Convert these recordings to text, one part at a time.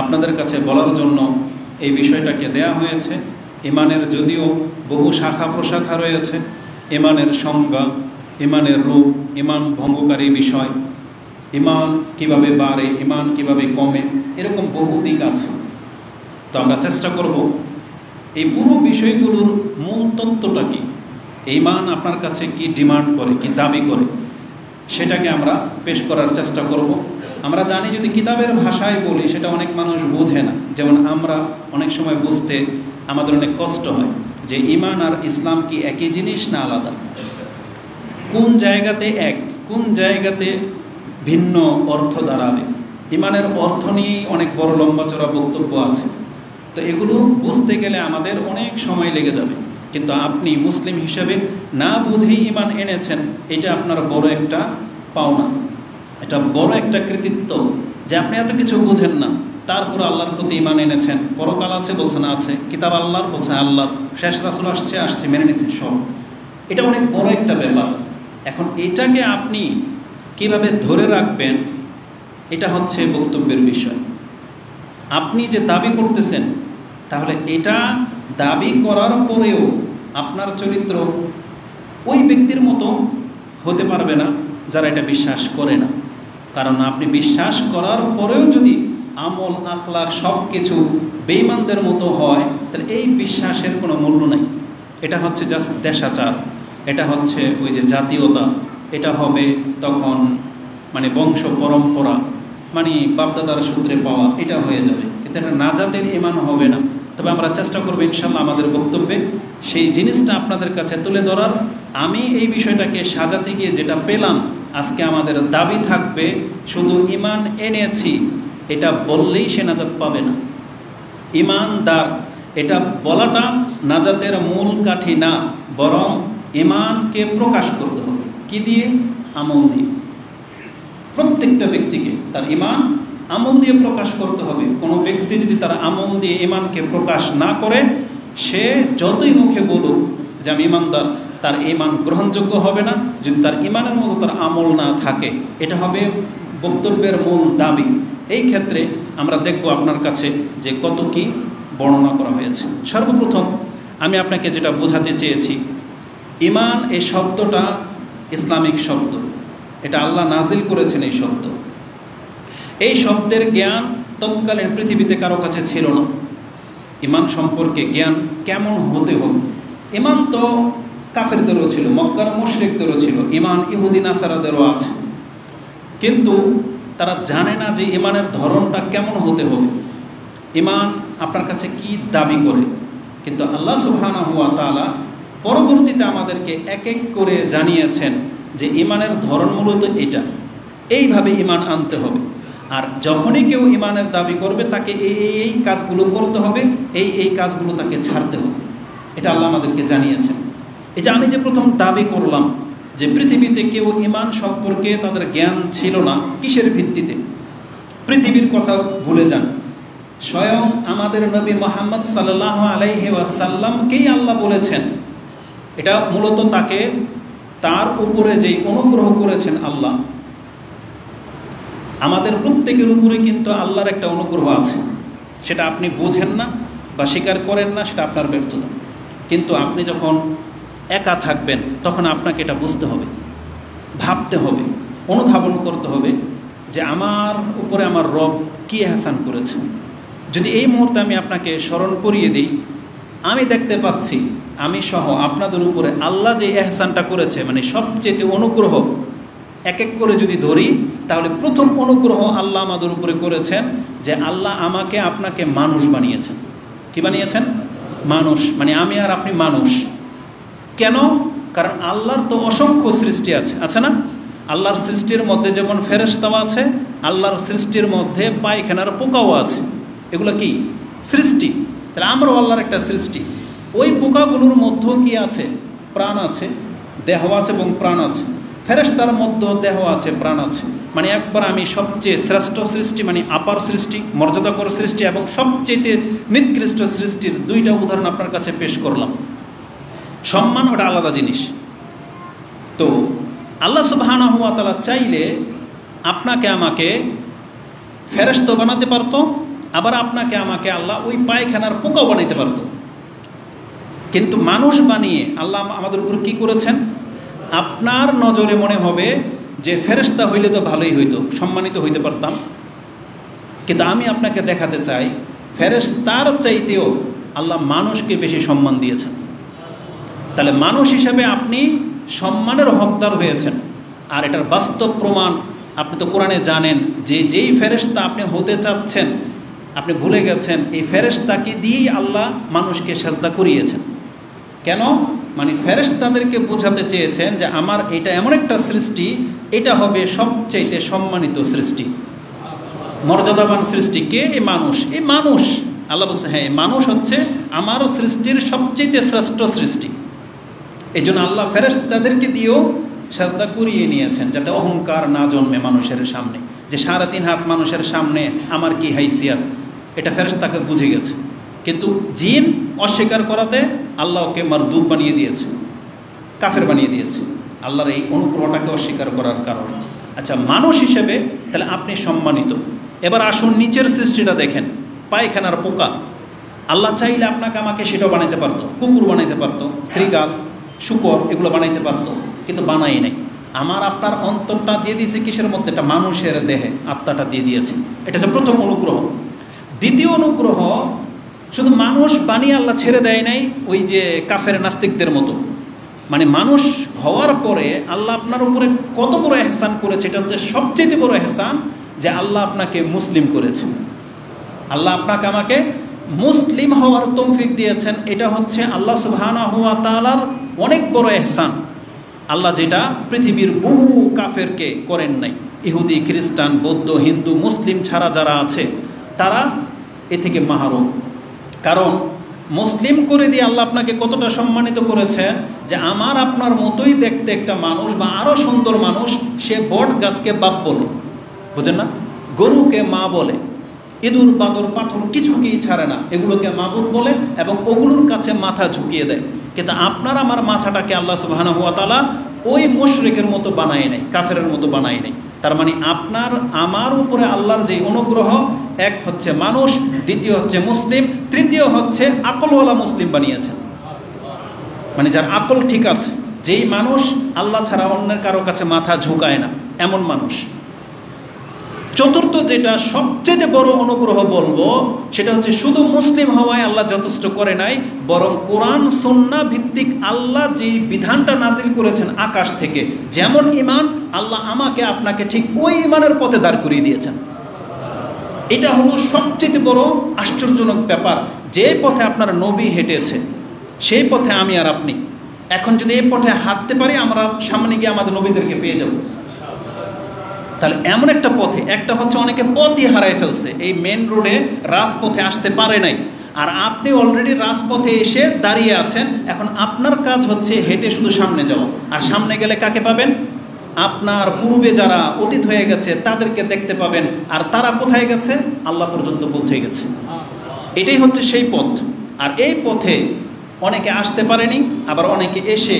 আপনাদের কাছে বলার জন্য এই বিষয়টাকে দেয়া হয়েছে। ইমানের যদিও বহু শাখা প্রশাখা রয়েছে, ইমানের সংজ্ঞা, ইমানের রূপ, ইমান ভঙ্গকারী বিষয়, ইমান কিভাবে বাড়ে, ইমান কিভাবে কমে, এরকম বহু দিক আছে। তো আমরা চেষ্টা করব এই পুরো বিষয়গুলোর মূল তত্ত্বটা কি, ইমান আপনার কাছে কি ডিমান্ড করে, কি দাবি করে, সেটাকে আমরা পেশ করার চেষ্টা করব। আমরা জানি যদি কিতাবের ভাষায় বলি সেটা অনেক মানুষ বোঝে না। যেমন আমরা অনেক সময় বুঝতে আমাদের অনেক কষ্ট হয় যে ইমান আর ইসলাম কি একই জিনিস না আলাদা, কোন জায়গাতে এক, কোন জায়গাতে ভিন্ন অর্থ দাঁড়াবে। ইমানের অর্থ নিয়েই অনেক বড় লম্বা চড়া বক্তব্য আছে। তো এগুলো বুঝতে গেলে আমাদের অনেক সময় লেগে যাবে। কিন্তু আপনি মুসলিম হিসেবে না বুঝেই ইমান এনেছেন, এটা আপনার বড় একটা পাওনা, এটা বড় একটা কৃতিত্ব যে আপনি এত কিছু বুঝেন না, তারপরে আল্লাহর প্রতি ইমান এনেছেন। পরকাল আছে বলছেন আছে, কিতাব আল্লাহর বলছেন আল্লাহর, শেষ রাসূল আসছে মেনে নিচ্ছেন সব। এটা অনেক বড় একটা ব্যাপার। এখন এটাকে আপনি কিভাবে ধরে রাখবেন, এটা হচ্ছে বক্তব্যের বিষয়। আপনি যে দাবি করতেছেন, তাহলে এটা দাবি করার পরেও আপনার চরিত্র ওই ব্যক্তির মতো হতে পারবে না যারা এটা বিশ্বাস করে না। কারণ আপনি বিশ্বাস করার পরেও যদি আমল আখলাক সব কিছু বেঈমানদের মতো হয়, তাহলে এই বিশ্বাসের কোনো মূল্য নাই। এটা হচ্ছে জাস্ট দেশাচার, এটা হচ্ছে ওই যে জাতীয়তা, এটা হবে তখন মানে বংশ পরম্পরা, মানে বাপদাদার সূত্রে পাওয়া, এটা হয়ে যাবে। কিন্তু এটা নাজাতের ঈমান হবে না। তবে আমরা চেষ্টা করবো ইনশাল্লাহ আমাদের বক্তব্যে সেই জিনিসটা আপনাদের কাছে তুলে ধরার। আমি এই বিষয়টাকে সাজাতে গিয়ে যেটা পেলাম, আজকে আমাদের দাবি থাকবে শুধু ঈমান এনেছি এটা বললেই সে নাজাত পাবে না। ঈমানদার এটা বলাটা নাজাতের মূল কাঠি না, বরং ঈমানকে প্রকাশ করতে হবে। কি দিয়ে? আমল দিয়ে। প্রত্যেকটা ব্যক্তিকে তার ঈমান আমল দিয়ে প্রকাশ করতে হবে। কোনো ব্যক্তি যদি তার আমল দিয়ে ঈমানকে প্রকাশ না করে, সে যতই মুখে বলুক যে আমি ঈমানদার, তার ঈমান গ্রহণযোগ্য হবে না যদি তার ঈমানের মতো তার আমল না থাকে। এটা হবে বক্তব্যের মূল দাবি। এই ক্ষেত্রে আমরা দেখব আপনার কাছে যে কত কি বর্ণনা করা হয়েছে। সর্বপ্রথম আমি আপনাকে যেটা বোঝাতে চেয়েছি, ঈমান এই শব্দটা ইসলামিক শব্দ, এটা আল্লাহ নাজিল করেছেন। এই শব্দ, এই শব্দের জ্ঞান তৎকালীন পৃথিবীতে কারো কাছে ছিল না। ঈমান সম্পর্কে জ্ঞান কেমন হতে হবে, ঈমান তো কাফেরদেরও ছিল, মক্কার মুশরিকদেরও ছিল, ঈমান ইহুদি নাসারাদেরও আছে, কিন্তু তারা জানে না যে ঈমানের ধরনটা কেমন হতে হবে, ঈমান আপনার কাছে কি দাবি করে। কিন্তু আল্লাহ সুবহানাহু ওয়া তাআলা পরবর্তীতে আমাদেরকে এক এক করে জানিয়েছেন যে ঈমানের ধরন মূলত এটা, এইভাবে ঈমান আনতে হবে। আর যখনই কেউ ঈমানের দাবি করবে তাকে এই কাজগুলো করতে হবে, এই কাজগুলো তাকে ছাড়তে হবে। এটা আল্লাহ আমাদেরকে জানিয়েছেন। এই যে আমি যে প্রথম দাবি করলাম যে পৃথিবীতে কেউ ঈমান সম্পর্কে তাদের জ্ঞান ছিল না, কিসের ভিত্তিতে? পৃথিবীর কথা ভুলে যান, স্বয়ং আমাদের নবী মুহাম্মদ সাল্লাল্লাহু আলাইহি ওয়াসাল্লামকেই আল্লাহ বলেছেন। এটা মূলত তাকে, তার উপরে যেই অনুগ্রহ করেছেন আল্লাহ, আমাদের প্রত্যেকের উপরে কিন্তু আল্লাহর একটা অনুগ্রহ আছে। সেটা আপনি বোঝেন না বা স্বীকার করেন না, সেটা আপনার ব্যর্থতা। কিন্তু আপনি যখন একা থাকবেন তখন আপনাকে এটা বুঝতে হবে, ভাবতে হবে, অনুধাবন করতে হবে যে আমার উপরে আমার রব কী এহসান করেছে। যদি এই মুহূর্তে আমি আপনাকে স্মরণ করিয়ে দিই, আমি দেখতে পাচ্ছি আমি সহ আপনাদের উপরে আল্লাহ যে এহসানটা করেছে, মানে সবচেয়ে অনুগ্রহ এক এক করে যদি ধরি, তাহলে প্রথম অনুগ্রহ আল্লাহ আমাদের উপরে করেছেন যে আল্লাহ আমাকে আপনাকে মানুষ বানিয়েছেন। কি বানিয়েছেন? মানুষ, মানে আমি আর আপনি মানুষ। কেন? কারণ আল্লাহর তো অসংখ্য সৃষ্টি আছে না? আল্লাহর সৃষ্টির মধ্যে যেমন ফেরেশতাও আছে, আল্লাহর সৃষ্টির মধ্যে পায়খানার পোকাও আছে। এগুলো কি সৃষ্টি? তাহলে আমরাও আল্লাহর একটা সৃষ্টি। ওই পোকাগুলোর মধ্যেও কি আছে? প্রাণ আছে, দেহ আছে এবং প্রাণ আছে। ফেরেশতার মধ্যে দেহ আছে, প্রাণ আছে। মানে একবার আমি সবচেয়ে শ্রেষ্ঠ সৃষ্টি, মানে আপার সৃষ্টি, মর্যাদাকর সৃষ্টি এবং সবচেয়ে নিকৃষ্ট সৃষ্টির দুইটা উদাহরণ আপনার কাছে পেশ করলাম। সম্মান ওটা আলাদা জিনিস। তো আল্লাহ সুবহানাহু ওয়া তাআলা চাইলে আপনাকে আমাকে ফেরেশতা বানাতে পারতো, আবার আপনাকে আমাকে আল্লাহ ওই পায়খানার পোকাও বানাইতে পারতো, কিন্তু মানুষ বানিয়ে আল্লাহ আমাদের উপর কি করেছেন? আপনার নজরে মনে হবে যে ফেরেশতা হইলে তো ভালোই হইতো, সম্মানিত হইতে পারতাম, কিন্তু আমি আপনাকে দেখাতে চাই ফেরেশতার চাইতেও আল্লাহ মানুষকে বেশি সম্মান দিয়েছেন। তাহলে মানুষ হিসাবে আপনি সম্মানের হকদার হয়েছেন। আর এটার বাস্তব প্রমাণ আপনি তো কোরআনে জানেন যে যেই ফেরেশতা আপনি হতে চাচ্ছেন, আপনি ভুলে গেছেন এই ফেরেশতাকে দিয়েই আল্লাহ মানুষকে সেজদা করিয়েছেন। কেন? মানে ফেরেশতাদেরকে বোঝাতে চেয়েছেন যে আমার এটা এমন একটা সৃষ্টি, এটা হবে সবচাইতে সম্মানিত সৃষ্টি, মর্যাদাবান সৃষ্টি। কে? এই মানুষ। এই মানুষ আল্লাহ বলছে হ্যাঁ মানুষ হচ্ছে আমার সৃষ্টির সবচেয়ে শ্রেষ্ঠ সৃষ্টি। এই জন্য আল্লাহ ফেরেশতাদেরকে দিয়েও সেজদা করিয়ে নিয়েছেন, যাতে অহংকার না জন্মে মানুষের সামনে, যে 3.5 হাত মানুষের সামনে আমার কি হাইসিয়াত, এটা ফেরেশতাকে বুঝে গেছে। কিন্তু জিন অস্বীকার করাতে আল্লাহ ওকে মারদুদ বানিয়ে দিয়েছে, কাফের বানিয়ে দিয়েছে, আল্লাহর এই অনুগ্রহটাকে অস্বীকার করার কারণে। আচ্ছা, মানুষ হিসেবে তাহলে আপনি সম্মানিত। এবার আসুন নিচের সৃষ্টিটা দেখেন, পায়খানার পোকা। আল্লাহ চাইলে আপনাকে আমাকে সেটাও বানাইতে পারতো, কুকুর বানাইতে পারতো, শ্রীগাল, শুকর এগুলো বানাইতে পারতো, কিন্তু বানাই নাই। আমার আপনার অন্তরটা দিয়ে দিয়েছে কিসের মধ্যে? একটা মানুষের দেহে আত্মাটা দিয়ে দিয়েছে। এটা হচ্ছে প্রথম অনুগ্রহ। দ্বিতীয় অনুগ্রহ, শুধু মানুষ বানিয়ে আল্লাহ ছেড়ে দেয় নাই ওই যে কাফের নাস্তিকদের মতো। মানে মানুষ হওয়ার পরে আল্লাহ আপনার উপরে কত বড় এহসান করেছে, এটা হচ্ছে সবচেয়ে বড় এহসান, যে আল্লাহ আপনাকে মুসলিম করেছেন। আল্লাহ আপনাকে আমাকে মুসলিম হওয়ার তৌফিক দিয়েছেন। এটা হচ্ছে আল্লাহ সুবহানাহু ওয়া তাআলার অনেক বড় এহসান। আল্লাহ যেটা পৃথিবীর বহু কাফেরকে করেন নাই। ইহুদি, খ্রিস্টান, বৌদ্ধ, হিন্দু, মুসলিম ছাড়া যারা আছে তারা এ থেকে মাহরুম। কারণ মুসলিম করে দিয়ে আল্লাহ আপনাকে কতটা সম্মানিত করেছেন, যে আমার আপনার মতোই দেখতে একটা মানুষ বা আরও সুন্দর মানুষ, সে বট গাছকে বাপ বলে, বুঝেন না, গরুকে মা বলে, ইঁদুর, বাদর, পাথর কিছুকেই ছাড়ে না, এগুলোকে মাবুদ বলে এবং ওগুলোর কাছে মাথা ঝুঁকিয়ে দেয়। কিন্তু আপনার আমার মাথাটাকে আল্লাহ সুবহানাহু ওয়া তাআলা ওই মুশরিকের মতো বানায় নাই, কাফেরের মতো বানায় নাই। তার মানে আপনার আমার উপরে আল্লাহর যে অনুগ্রহ, এক হচ্ছে মানুষ, দ্বিতীয় হচ্ছে মুসলিম, তৃতীয় হচ্ছে আকলওয়ালা মুসলিম বানিয়েছেন। মানে যার আকল ঠিক আছে, যেই মানুষ আল্লাহ ছাড়া অন্যের কারো কাছে মাথা ঝুঁকায় না, এমন মানুষ। চতুর্থ যেটা সবচেয়ে বড় অনুগ্রহ বলবো, সেটা হচ্ছে শুধু মুসলিম হওয়ায় আল্লাহ যথেষ্ট করে নাই, বরং কোরআন সুন্নাহ ভিত্তিক আল্লাহ যে বিধানটা নাজিল করেছেন আকাশ থেকে, যেমন ঈমান, আল্লাহ আমাকে আপনাকে ঠিক ওই ঈমানের পথে দাঁড় করিয়ে দিয়েছেন। এটা হলো সবচেয়ে বড় আশ্চর্যজনক ব্যাপার। যে পথে আপনার নবী হেঁটেছে, সেই পথে আমি আর আপনি এখন যদি এই পথে হাঁটতে পারি, আমরা সামনে গিয়ে আমাদের নবীদেরকে পেয়ে যাব। তাহলে এমন একটা পথে, একটা হচ্ছে অনেকে পথই হারায় ফেলছে, এই মেন রোডে রাজপথে আসতে পারে নাই, আর আপনি অলরেডি রাজপথে এসে দাঁড়িয়ে আছেন। এখন আপনার কাজ হচ্ছে হেঁটে শুধু সামনে যাওয়া। আর সামনে গেলে কাকে পাবেন? আপনার পূর্বে যারা অতীত হয়ে গেছে তাদেরকে দেখতে পাবেন। আর তারা কোথায় গেছে? আল্লাহ পর্যন্ত পৌঁছে গেছে। এটাই হচ্ছে সেই পথ। আর এই পথে অনেকে আসতে পারেনি, আবার অনেকে এসে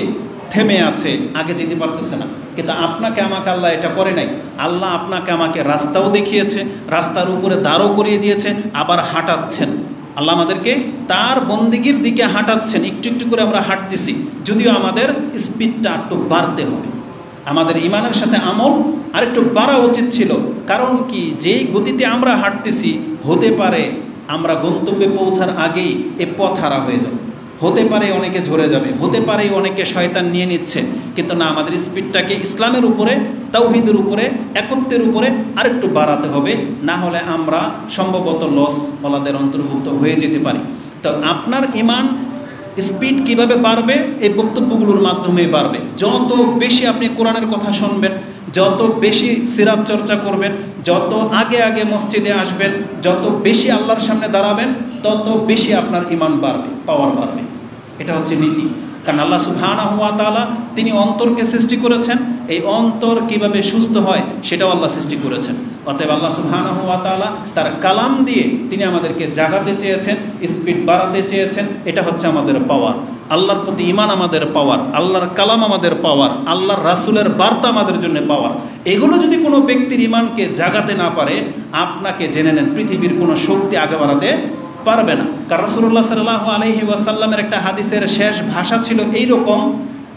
থেমে আছে, আগে যেতে পারতেছে না। কিন্তু আপনাকে আমাকে আল্লাহ এটা করে নাই। আল্লাহ আপনাকে আমাকে রাস্তাও দেখিয়েছে, রাস্তার উপরে দাঁড়ও করিয়ে দিয়েছে, আবার হাঁটাচ্ছেন। আল্লাহ আমাদেরকে তার বন্দিগির দিকে হাঁটাচ্ছেন। একটু একটু করে আমরা হাঁটতেছি, যদিও আমাদের স্পিডটা একটু বাড়তে হবে। আমাদের ইমানের সাথে আমল আরেকটু বাড়া উচিত ছিল। কারণ কি, যেই গতিতে আমরা হাঁটতেছি, হতে পারে আমরা গন্তব্যে পৌঁছার আগেই এ পথ হারা হয়ে যাবে, হতে পারে অনেকে ঝরে যাবে, হতে পারে অনেকে শয়তান নিয়ে নিচ্ছে। কিন্তু না, আমাদের স্পিডটাকে ইসলামের উপরে, তাওহীদের উপরে, একত্বের উপরে আরেকটু বাড়াতে হবে। না হলে আমরা সম্ভবত লস ওলাদের অন্তর্ভুক্ত হয়ে যেতে পারি। তো আপনার ইমান স্পিড কিভাবে বাড়বে? এই বক্তব্যগুলোর মাধ্যমে বাড়বে। যত বেশি আপনি কোরআনের কথা শুনবেন, যত বেশি সিরাত চর্চা করবেন, যত আগে আগে মসজিদে আসবেন, যত বেশি আল্লাহর সামনে দাঁড়াবেন, তত বেশি আপনার ইমান বাড়বে, পাওয়ার বাড়বে। এটা হচ্ছে নীতি। কারণ আল্লাহ সুবহানাহু ওয়া তাআলা তিনি অন্তরকে সৃষ্টি করেছেন। এই অন্তর কিভাবে সুস্থ হয় সেটাও আল্লাহ সৃষ্টি করেছেন। অতএব আল্লাহ সুবহানাহু ওয়া তাআলা তার কালাম দিয়ে তিনি আমাদেরকে জাগাতে চেয়েছেন, স্পিড বাড়াতে চেয়েছেন। এটা হচ্ছে আমাদের পাওয়ার। আল্লাহর প্রতি ঈমান আমাদের পাওয়ার, আল্লাহর কালাম আমাদের পাওয়ার, আল্লাহর রাসূলের বার্তা আমাদের জন্য পাওয়ার। এগুলো যদি কোনো ব্যক্তির ঈমানকে জাগাতে না পারে, আপনাকে জেনে নেন পৃথিবীর কোনো শক্তি আগে বাড়াতে পারবে না। কারণ রাসূলুল্লাহ সাল্লাল্লাহু আলাইহি ওয়াসাল্লামের একটা হাদিসের শেষ ভাষা ছিল এইরকম,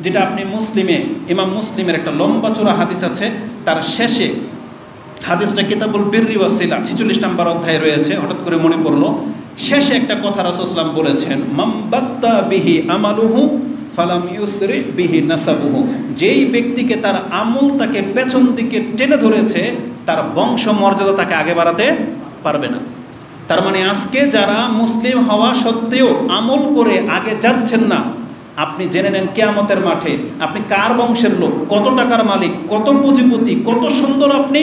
যেটা আপনি মুসলিমে, ইমাম মুসলিমের একটা লম্বা চূড়া হাদিস আছে, তার শেষে হাদিসটা কিতাবুল বিররি ওয়াসিলা 46 নম্বর অধ্যায়ে রয়েছে, হঠাৎ করে মনে পড়লো। শেষে একটা কথা রাসূল সাল্লাল্লাহু আলাইহি ওয়াসাল্লাম বলেছেন, মান বাত্তা বিহি আমালুহু ফালাম ইউসরি বিহি নাসাবুহু। যেই ব্যক্তিকে তার আমল তাকে পেছন দিকে টেনে ধরেছে, তার বংশ মর্যাদা তাকে আগে বাড়াতে পারবে না। তার মানে আজকে যারা মুসলিম হওয়া সত্ত্বেও আমল করে আগে যাচ্ছেন না, আপনি জেনে নেন কিয়ামতের মাঠে আপনি কার বংশের লোক, কত টাকার মালিক, কত পুঁজিপতি, কত সুন্দর, আপনি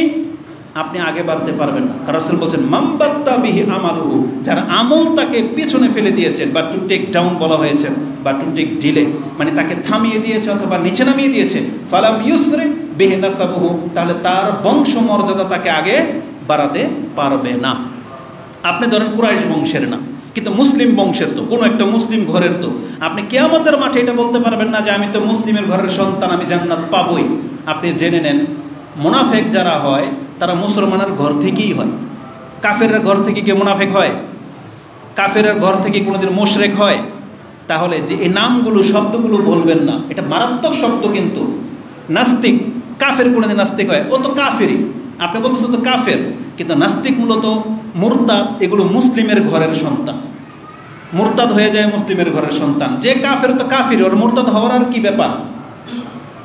আগে বাড়তে পারবেন না। কারণ রাসূল বলছেন মামবাত্তা বিহি আমালুহু, যার আমল তাকে পিছনে ফেলে দিয়েছেন, বা টু টেক ডাউন বলা হয়েছে, বা টু টেক ডিলে, মানে তাকে থামিয়ে দিয়েছে অথবা নিচে নামিয়ে দিয়েছে, ফালাম ইউসরি বিহি নাসাবুহু, তাহলে তার বংশ মর্যাদা তাকে আগে বাড়াতে পারবে না। আপনি ধরেন কুরাইশ বংশের না, কিন্তু মুসলিম বংশের, তো কোনো একটা মুসলিম ঘরের, তো আপনি কিয়ামতের মাঠে এটা বলতে পারবেন না যে আমি তো মুসলিমের ঘরের সন্তান, আমি জান্নাত পাবই। আপনি জেনে নেন মুনাফেক যারা হয় তারা মুসলমানের ঘর থেকেই হয়। কাফেরের ঘর থেকে কেউ মুনাফেক হয়? কাফেরের ঘর থেকে কোনোদিন মুশরিক হয়? তাহলে যে এই নামগুলো, শব্দগুলো বলবেন না, এটা মারাত্মক শব্দ। কিন্তু নাস্তিক, কাফের কোনোদিন নাস্তিক হয়? ও তো কাফেরই, আপনি বলতেছেন তো কাফের, কিন্তু নাস্তিক মূলত মুরতাদ, এগুলো মুসলিমের ঘরের সন্তান। মুরতাদ হয়ে যায় মুসলিমের ঘরের সন্তান। যে কাফের তো কাফির, ওর মুরতাদ হওয়ার আর কি ব্যাপার?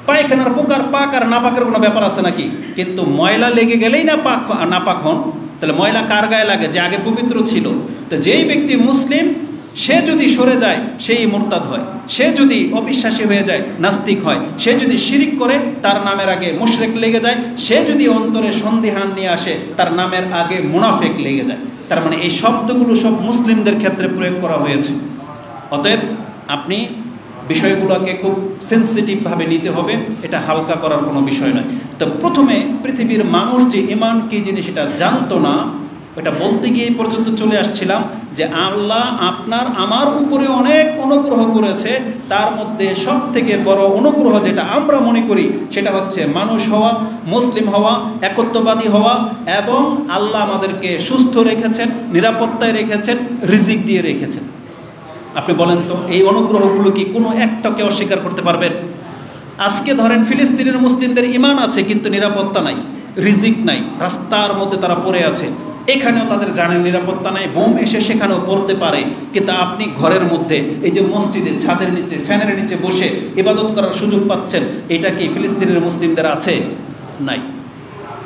পায়খানার পোকার পাক আর নাপাকের কোনো ব্যাপার আছে নাকি? কিন্তু ময়লা লেগে গেলেই না পাক নাপাক হন, তাহলে ময়লা কার গায়ে লাগে? যে আগে পবিত্র ছিল। তো যেই ব্যক্তি মুসলিম, সে যদি সরে যায় সেই মুরতাদ হয়, সে যদি অবিশ্বাসী হয়ে যায় নাস্তিক হয়, সে যদি শিরিক করে তার নামের আগে মুশরিক লেগে যায়, সে যদি অন্তরে সন্দেহান নিয়ে আসে তার নামের আগে মুনাফিক লেগে যায়। তার মানে এই শব্দগুলো সব মুসলিমদের ক্ষেত্রে প্রয়োগ করা হয়েছে। অতএব আপনি বিষয়গুলোকে খুব সেন্সিটিভভাবে নিতে হবে, এটা হালকা করার কোনো বিষয় নয়। তো প্রথমে পৃথিবীর মানুষ যে ঈমান কী জিনিস এটা জানতো না, এটা বলতে গিয়ে পর্যন্ত চলে আসছিলাম যে আল্লাহ আপনার আমার উপরে অনেক অনুগ্রহ করেছে, তার মধ্যে সব থেকে বড় অনুগ্রহ যেটা আমরা মনে করি সেটা হচ্ছে মানুষ হওয়া, মুসলিম হওয়া, একত্ববাদী হওয়া, এবং আল্লাহ আমাদেরকে সুস্থ রেখেছেন, নিরাপত্তায় রেখেছেন, রিজিক দিয়ে রেখেছেন। আপনি বলেন তো এই অনুগ্রহগুলো কি কোনো একটাকে অস্বীকার করতে পারবেন? আজকে ধরেন ফিলিস্তিনের মুসলিমদের ঈমান আছে কিন্তু নিরাপত্তা নাই, রিজিক নাই, রাস্তার মধ্যে তারা পড়ে আছে, এখানেও তাদের জানের নিরাপত্তা নাই, বোম এসে সেখানেও পড়তে পারে। কিন্তু আপনি ঘরের মধ্যে এই যে মসজিদে ছাদের নিচে ফ্যানের নিচে বসে ইবাদত করার সুযোগ পাচ্ছেন, এটা কি ফিলিস্তিনের মুসলিমদের আছে? নাই।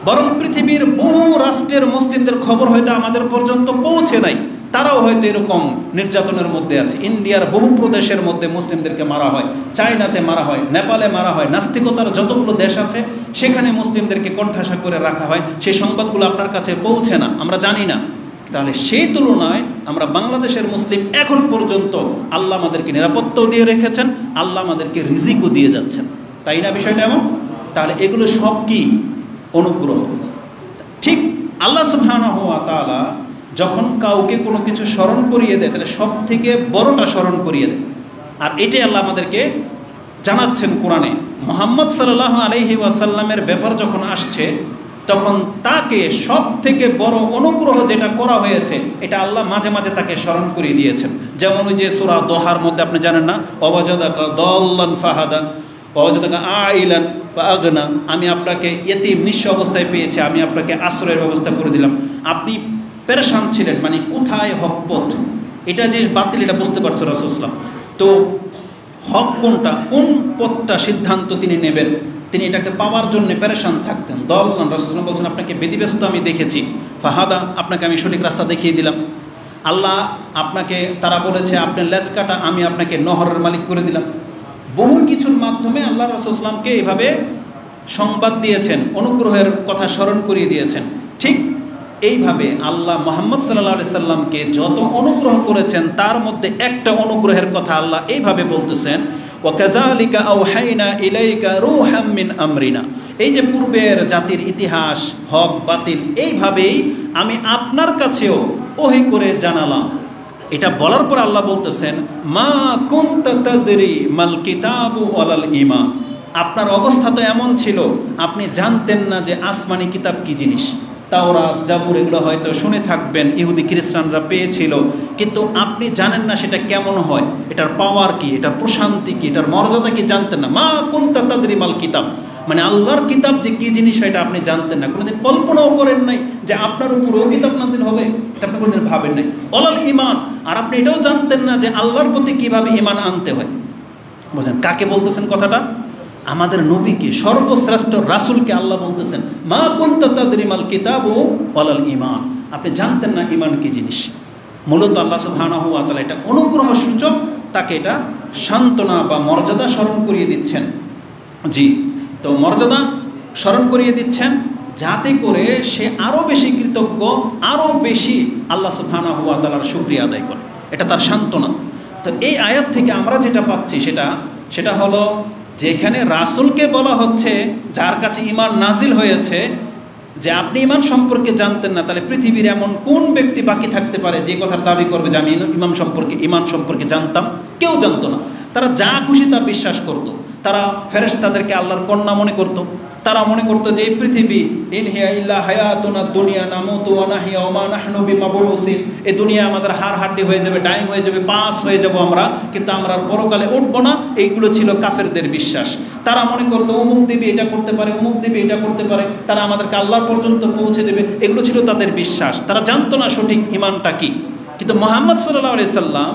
বরং পৃথিবীর বহু রাষ্ট্রের মুসলিমদের খবর হয়তো আমাদের পর্যন্ত পৌঁছে নাই, তারাও হয়তো এরকম নির্যাতনের মধ্যে আছে। ইন্ডিয়ার বহু প্রদেশের মধ্যে মুসলিমদেরকে মারা হয়, চায়নাতে মারা হয়, নেপালে মারা হয়, নাস্তিকতার যতগুলো দেশ আছে সেখানে মুসলিমদেরকে কণ্ঠাসা করে রাখা হয়। সেই সংবাদগুলো আপনার কাছে পৌঁছে না, আমরা জানি না। তাহলে সেই তুলনায় আমরা বাংলাদেশের মুসলিম এখন পর্যন্ত আল্লাহ আমাদেরকে নিরাপত্তাও দিয়ে রেখেছেন, আল্লাহ আমাদেরকে রিজিকও দিয়ে যাচ্ছেন, তাই না? বিষয়টা এমন। তাহলে এগুলো সব কি? অনুগ্রহ। ঠিক আল্লাহ সুবহানাহু ওয়া তাআলা যখন কাউকে কোনো কিছু স্মরণ করিয়ে দেয়, তাহলে সব থেকে বড়টা স্মরণ করিয়ে দেয়। আর এটাই আল্লাহ আমাদেরকে জানাচ্ছেন কোরআনে। মুহাম্মদ সাল্লাল্লাহু আলাইহি ওয়াসাল্লামের ব্যাপার যখন আসছে, তখন তাকে সব থেকে বড় অনুগ্রহ যেটা করা হয়েছে এটা আল্লাহ মাঝে মাঝে তাকে স্মরণ করিয়ে দিয়েছেন। যেমন ওই যে সূরা দোহার মধ্যে আপনি জানেন না, ওয়াজাদাকা দাল্লান ফাহাদা ওয়াজাদাকা আইলান ফাআগনা, আমি আপনাকে ইতিম নিঃস্ব অবস্থায় পেয়েছি, আমি আপনাকে আশ্রয়ের ব্যবস্থা করে দিলাম। আপনি পেরেশান ছিলেন, মানে কোথায় হক পথ, এটা যে বাতিল এটা বুঝতে পারছো রাসূল সাল্লাল্লাহু আলাইহি ওয়াসাল্লাম। তো হক কোনটা, কোন পথটা সিদ্ধান্ত তিনি নেবেন, তিনি এটাকে পাওয়ার জন্য পেরেশান থাকতেন। দল্লান, রাসূল সাল্লাল্লাহু আলাইহি ওয়াসাল্লাম বলছেন আপনাকে ব্যতিব্যস্ত আমি দেখেছি, ফাহাদা আপনাকে আমি সঠিক রাস্তা দেখিয়ে দিলাম। আল্লাহ আপনাকে, তারা বলেছে আপনি লেজ কাটা, আমি আপনাকে নহরের মালিক করে দিলাম। বহু কিছুর মাধ্যমে আল্লাহ রাসূল সাল্লাল্লাহু আলাইহি ওয়াসাল্লামকে এভাবে সংবাদ দিয়েছেন, অনুগ্রহের কথা স্মরণ করিয়ে দিয়েছেন। ঠিক এইভাবে আল্লাহ মুহাম্মদ সাল্লাল্লাহু আলাইহি সাল্লামকে যত অনুগ্রহ করেছেন তার মধ্যে একটা অনুগ্রহের কথা আল্লাহ এইভাবে বলতেছেন, ওয়া কাযালিকা আওহাইনা ইলাইকা রূহাম মিন আমরিনা। এই যে পূর্বের জাতির ইতিহাস, হক বাতিল, এইভাবেই আমি আপনার কাছেও ওহী করে জানালাম। এটা বলার পর আল্লাহ বলতেছেন মা কুনতা তাদরি মাল কিতাবু ওয়ালাল ঈমান, আপনার অবস্থা তো এমন ছিল আপনি জানতেন না যে আসমানি কিতাব কি জিনিস। তাওরাত, জাবুর এগুলো হয়তো শুনে থাকবেন, ইহুদি খ্রিস্টানরা পেয়েছিল, কিন্তু আপনি জানেন না সেটা কেমন হয়, এটার পাওয়ার কি, এটার প্রশান্তি কি, এটার মর্যাদা কি জানতেন না। মা কুনতা তাদরি মাল কিতাব, মানে আল্লাহর কিতাব যে কি জিনিস এটা আপনি জানতেন না, কোনোদিন কল্পনাও করেন নাই যে আপনার উপরেও কিতাব নাজিল হবে, এটা আপনি কোনোদিন ভাবেন নাই। ওয়ালাল ঈমান, আর আপনি এটাও জানতেন না যে আল্লাহর প্রতি কিভাবে ঈমান আনতে হয়। বুঝলেন কাকে বলতেছেন কথাটা? আমাদের নবীকে, সর্বশ্রেষ্ঠ রাসূলকে আল্লাহ বলতেছেন মা কুনতা তাদরি মাল কিতাবু ওয়ালাল ঈমান, আপনি জানতেন না ঈমান কি জিনিস। মূলত আল্লাহ সুবহানাহু ওয়া তাআলা এটা অনুগ্রহ সূচক, তাকে এটা সান্ত্বনা বা মর্যাদা স্মরণ করিয়ে দিচ্ছেন। জি, তো মর্যাদা স্মরণ করিয়ে দিচ্ছেন যাতে করে সে আরও বেশি কৃতজ্ঞ, আরও বেশি আল্লাহ সুবহানাহু ওয়া তাআলার শুকরিয়া আদায় করে, এটা তার সান্ত্বনা। তো এই আয়াত থেকে আমরা যেটা পাচ্ছি সেটা হলো যে এখানে রাসূলকে বলা হচ্ছে যার কাছে ঈমান নাজিল হয়েছে, যে আপনি ঈমান সম্পর্কে জানতেন না, তাহলে পৃথিবীর এমন কোন ব্যক্তি বাকি থাকতে পারে যে কথার দাবি করবে যে আমি ঈমান সম্পর্কে জানতাম? কেউ জানতো না। তারা যা খুশি তা বিশ্বাস করত। তারা ফেরেশতাদেরকে আল্লাহর কন্যা মনে করত। তারা মনে করতো যে এই পৃথিবী ইন হিয়া ইল্লা হায়াতুনা দুনিয়া নামুতু ওয়া নাহইয়া ওয়া মা নাহনু বিমাবউসিন, এই দুনিয়া আমাদের হাড় হাড্ডি হয়ে যাবে, ডাইং হয়ে যাবে, পাস হয়ে যাব আমরা, কিন্তু আমরা পরকালে উঠবো না। এইগুলো ছিল কাফেরদের বিশ্বাস। তারা মনে করতো অমুক দেবী এটা করতে পারে, অমুক দেবী এটা করতে পারে, তারা আমাদেরকে আল্লাহর পর্যন্ত পৌঁছে দেবে, এগুলো ছিল তাদের বিশ্বাস। তারা জানতো না সঠিক ঈমানটা কি। কিন্তু মুহাম্মদ সাল্লাল্লাহু আলাইহি সাল্লাম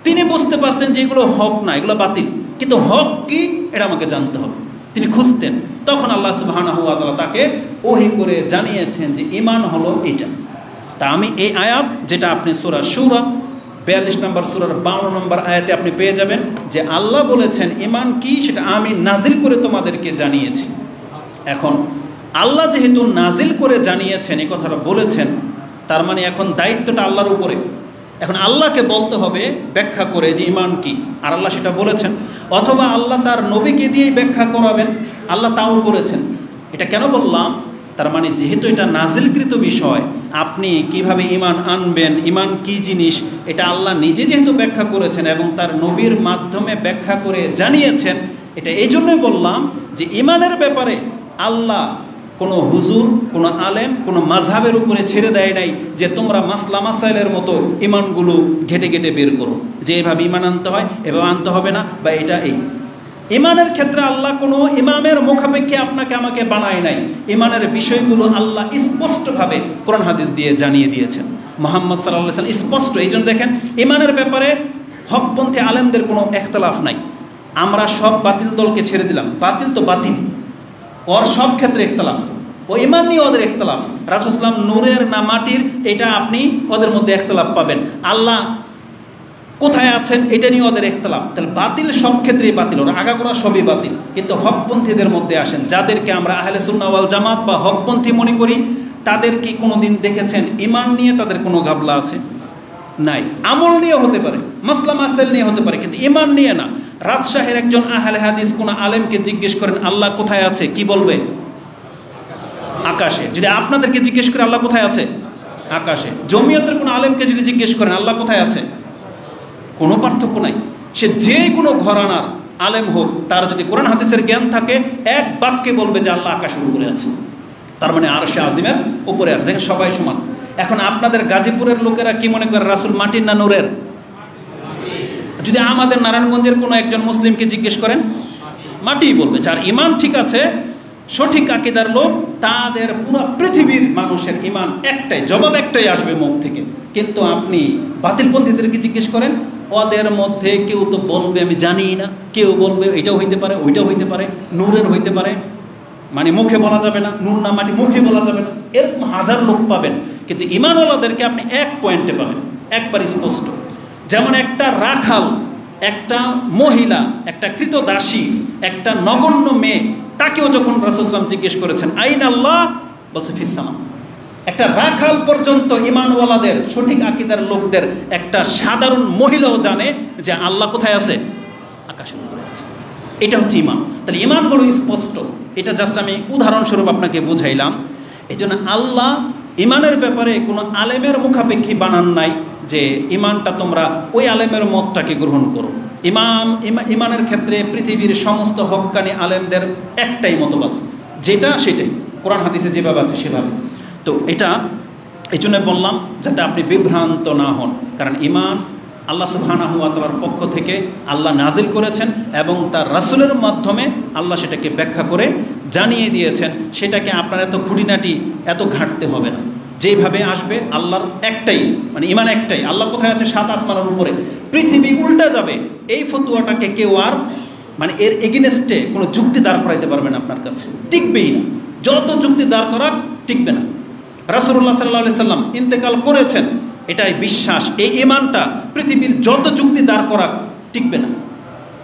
তিনি বুঝতে পারতেন যে এগুলো হক না, এগুলো বাতিল, কিন্তু হক কি এটা আমাকে জানতে হবে। তিনি খুঁজতেন। তখন আল্লাহ সুবহানাহু ওয়া তাআলা তাকে ওহী করে জানিয়েছেন যে ঈমান হলো এটা। তা আমি এই আয়াত, যেটা আপনি সূরা শুরা 42 নম্বর সূরার 52 নম্বর আয়াতে আপনি পেয়ে যাবেন যে আল্লাহ বলেছেন ঈমান কি সেটা আমি নাজিল করে তোমাদেরকে জানিয়েছি। এখন আল্লাহ যেহেতু নাজিল করে জানিয়েছেন, এই কথাটা বলেছেন, তার মানে এখন দায়িত্বটা আল্লাহর উপরে। এখন আল্লাহকে বলতে হবে ব্যাখ্যা করে যে ঈমান কি, আর আল্লাহ সেটা বলেছেন, অথবা আল্লাহ তার নবীকে দিয়েই ব্যাখ্যা করাবেন, আল্লাহ তাও করেছেন। এটা কেন বললাম? তার মানে যেহেতু এটা নাজিলকৃত বিষয়, আপনি কিভাবে ঈমান আনবেন, ঈমান কি জিনিস, এটা আল্লাহ নিজে যেহেতু ব্যাখ্যা করেছেন এবং তার নবীর মাধ্যমে ব্যাখ্যা করে জানিয়েছেন, এটা এই জন্যই বললাম যে ঈমানের ব্যাপারে আল্লাহ কোনো হুজুর, কোনো আলেম, কোনো মাযহাবের উপরে ছেড়ে দেয় নাই যে তোমরা মাসলা মাসাইলের মতো ঈমানগুলো ঘেটে ঘেটে বের করো, যে এভাবে ঈমান আনতে হয়, এভাবে আনতে হবে না, বা এটা এই। ঈমানের ক্ষেত্রে আল্লাহ কোনো ইমামের মুখাপেক্ষে আপনাকে আমাকে বানায় নাই। ঈমানের বিষয়গুলো আল্লাহ স্পষ্টভাবে কোরআন হাদিস দিয়ে জানিয়ে দিয়েছেন। মুহাম্মদ সাল্লাল্লাহু আলাইহি ওয়াসাল্লাম স্পষ্ট। এই জন্য দেখেন ঈমানের ব্যাপারে হকপন্থী আলেমদের কোনো ইখতিলাফ নাই। আমরা সব বাতিল দলকে ছেড়ে দিলাম, বাতিল তো বাতিল, ওর সব ক্ষেত্রে ইখতিলাফ। ও ঈমান নিয়ে ওদের ইখতিলাফ, রাসূল সাল্লাল্লাহু আলাইহি ওয়াসাল্লাম নূরের না মাটির, এটা আপনি ওদের মধ্যে ইখতিলাফ পাবেন। আল্লাহ কোথায় আছেন এটা নিয়ে ওদের ইখতিলাফ। তাহলে বাতিল সব ক্ষেত্রেই বাতিল, ওরা আগাগোড়া সবই বাতিল। কিন্তু হকপন্থীদের মধ্যে আসেন, যাদেরকে আমরা আহলে সুন্নাহ ওয়াল জামাত বা হকপন্থী মনে করি, তাদের কি কোনো দিন দেখেছেন ঈমান নিয়ে তাদের কোনো গাবলা আছে? নাই। আমল নিয়ে হতে পারে, মাসলা মাসাইল নিয়ে হতে পারে, কিন্তু ঈমান নিয়ে না। রাজশাহীর একজন আহলে হাদিস কোন আলেমকে জিজ্ঞেস করেন আল্লাহ কোথায় আছে, কি বলবে? আকাশে। যদি আপনাদেরকে জিজ্ঞেস করে আল্লাহ কোথায় আছে? আকাশে। জমিয়তের কোন আলেমকে যদি জিজ্ঞেস করেন আল্লাহ কোথায় আছে, কোনো পার্থক্য নাই। সে যে কোনো ঘরানার আলেম হোক, তার যদি কোরআন হাদিসের জ্ঞান থাকে, এক বাক্যে বলবে যে আল্লাহ আকাশের উপরে আছে, তার মানে আরশে আজিমের উপরে আছে। দেখেন সবাই সমান। এখন আপনাদের গাজীপুরের লোকেরা কি মনে করে রাসূল মাটির না নূরের? যদি আমাদের নারায়ণগঞ্জের কোনো একজন মুসলিমকে জিজ্ঞেস করেন, মাটিই বলবে। যার ঈমান ঠিক আছে, সঠিক আকীদার লোক, তাদের পুরো পৃথিবীর মানুষের ঈমান একটাই, জবাব একটাই আসবে মুখ থেকে। কিন্তু আপনি বাতিলপন্থীদেরকে জিজ্ঞেস করেন, ওদের মধ্যে কেউ তো বলবে আমি জানি না, কেউ বলবে এটাও হইতে পারে, ওইটাও হইতে পারে, নূরের হইতে পারে, মানে মুখে বলা যাবে না, নূর না মাটি মুখে বলা যাবে না, এরকম হাজার লোক পাবেন। কিন্তু ঈমানওয়ালাদেরকে আপনি এক পয়েন্টে পাবেন, একবার স্পষ্ট। যেমন একটা রাখাল, একটা মহিলা, একটা কৃতদাসী, একটা নগণ্য মেয়ে, তাকেও যখন রাসূল সাল্লাল্লাহু আলাইহি ওয়াসাল্লাম জিজ্ঞেস করেছেন আইন আল্লাহ, বলছে ফিস সামা। একটা রাখাল পর্যন্ত ঈমানওয়ালাদের, সঠিক আকীদার লোকদের, একটা সাধারণ মহিলাও জানে যে আল্লাহ কোথায় আছে, আকাশের উপরে আছে। এটা হচ্ছে ঈমান। তাহলে ঈমানগুলো স্পষ্ট। এটা জাস্ট আমি উদাহরণস্বরূপ আপনাকে বুঝাইলাম। এই জন্য আল্লাহ ঈমানের ব্যাপারে কোনো আলেমের মুখাপেক্ষী বানান নাই, যে ইমানটা তোমরা ওই আলেমের মতটাকে গ্রহণ করো। ইমানের ক্ষেত্রে পৃথিবীর সমস্ত হক্কানি আলেমদের একটাই মতবাদ, যেটা সেটাই কোরআন হাদিসে যেভাবে আছে সেভাবে। তো এটা এই জন্য বললাম যাতে আপনি বিভ্রান্ত না হন, কারণ ইমান আল্লাহ সুবহানাহু ওয়া তাআলার পক্ষ থেকে আল্লাহ নাজিল করেছেন এবং তার রাসূলের মাধ্যমে আল্লাহ সেটাকে ব্যাখ্যা করে জানিয়ে দিয়েছেন। সেটাকে আপনার এত খুঁটিনাটি এত ঘাঁটতে হবে না, যেইভাবে আসবে আল্লাহর একটাই, মানে ইমান একটাই। আল্লাহ কোথায় আছে? 7 আসমানের উপরে। পৃথিবী উল্টে যাবে, এই ফতুয়াটাকে কেউ আর মানে এর এগেনস্টে কোনো যুক্তি দাঁড় করাইতে পারবে না, আপনার কাছে টিকবেই না। যত যুক্তি দাঁড় করা টিকবে না। রাসূলুল্লাহ সাল্লাল্লাহু আলাইহি সাল্লাম ইন্তেকাল করেছেন, এটাই বিশ্বাস। এই ইমানটা পৃথিবীর যত যুক্তি দাঁড় করা টিকবে না,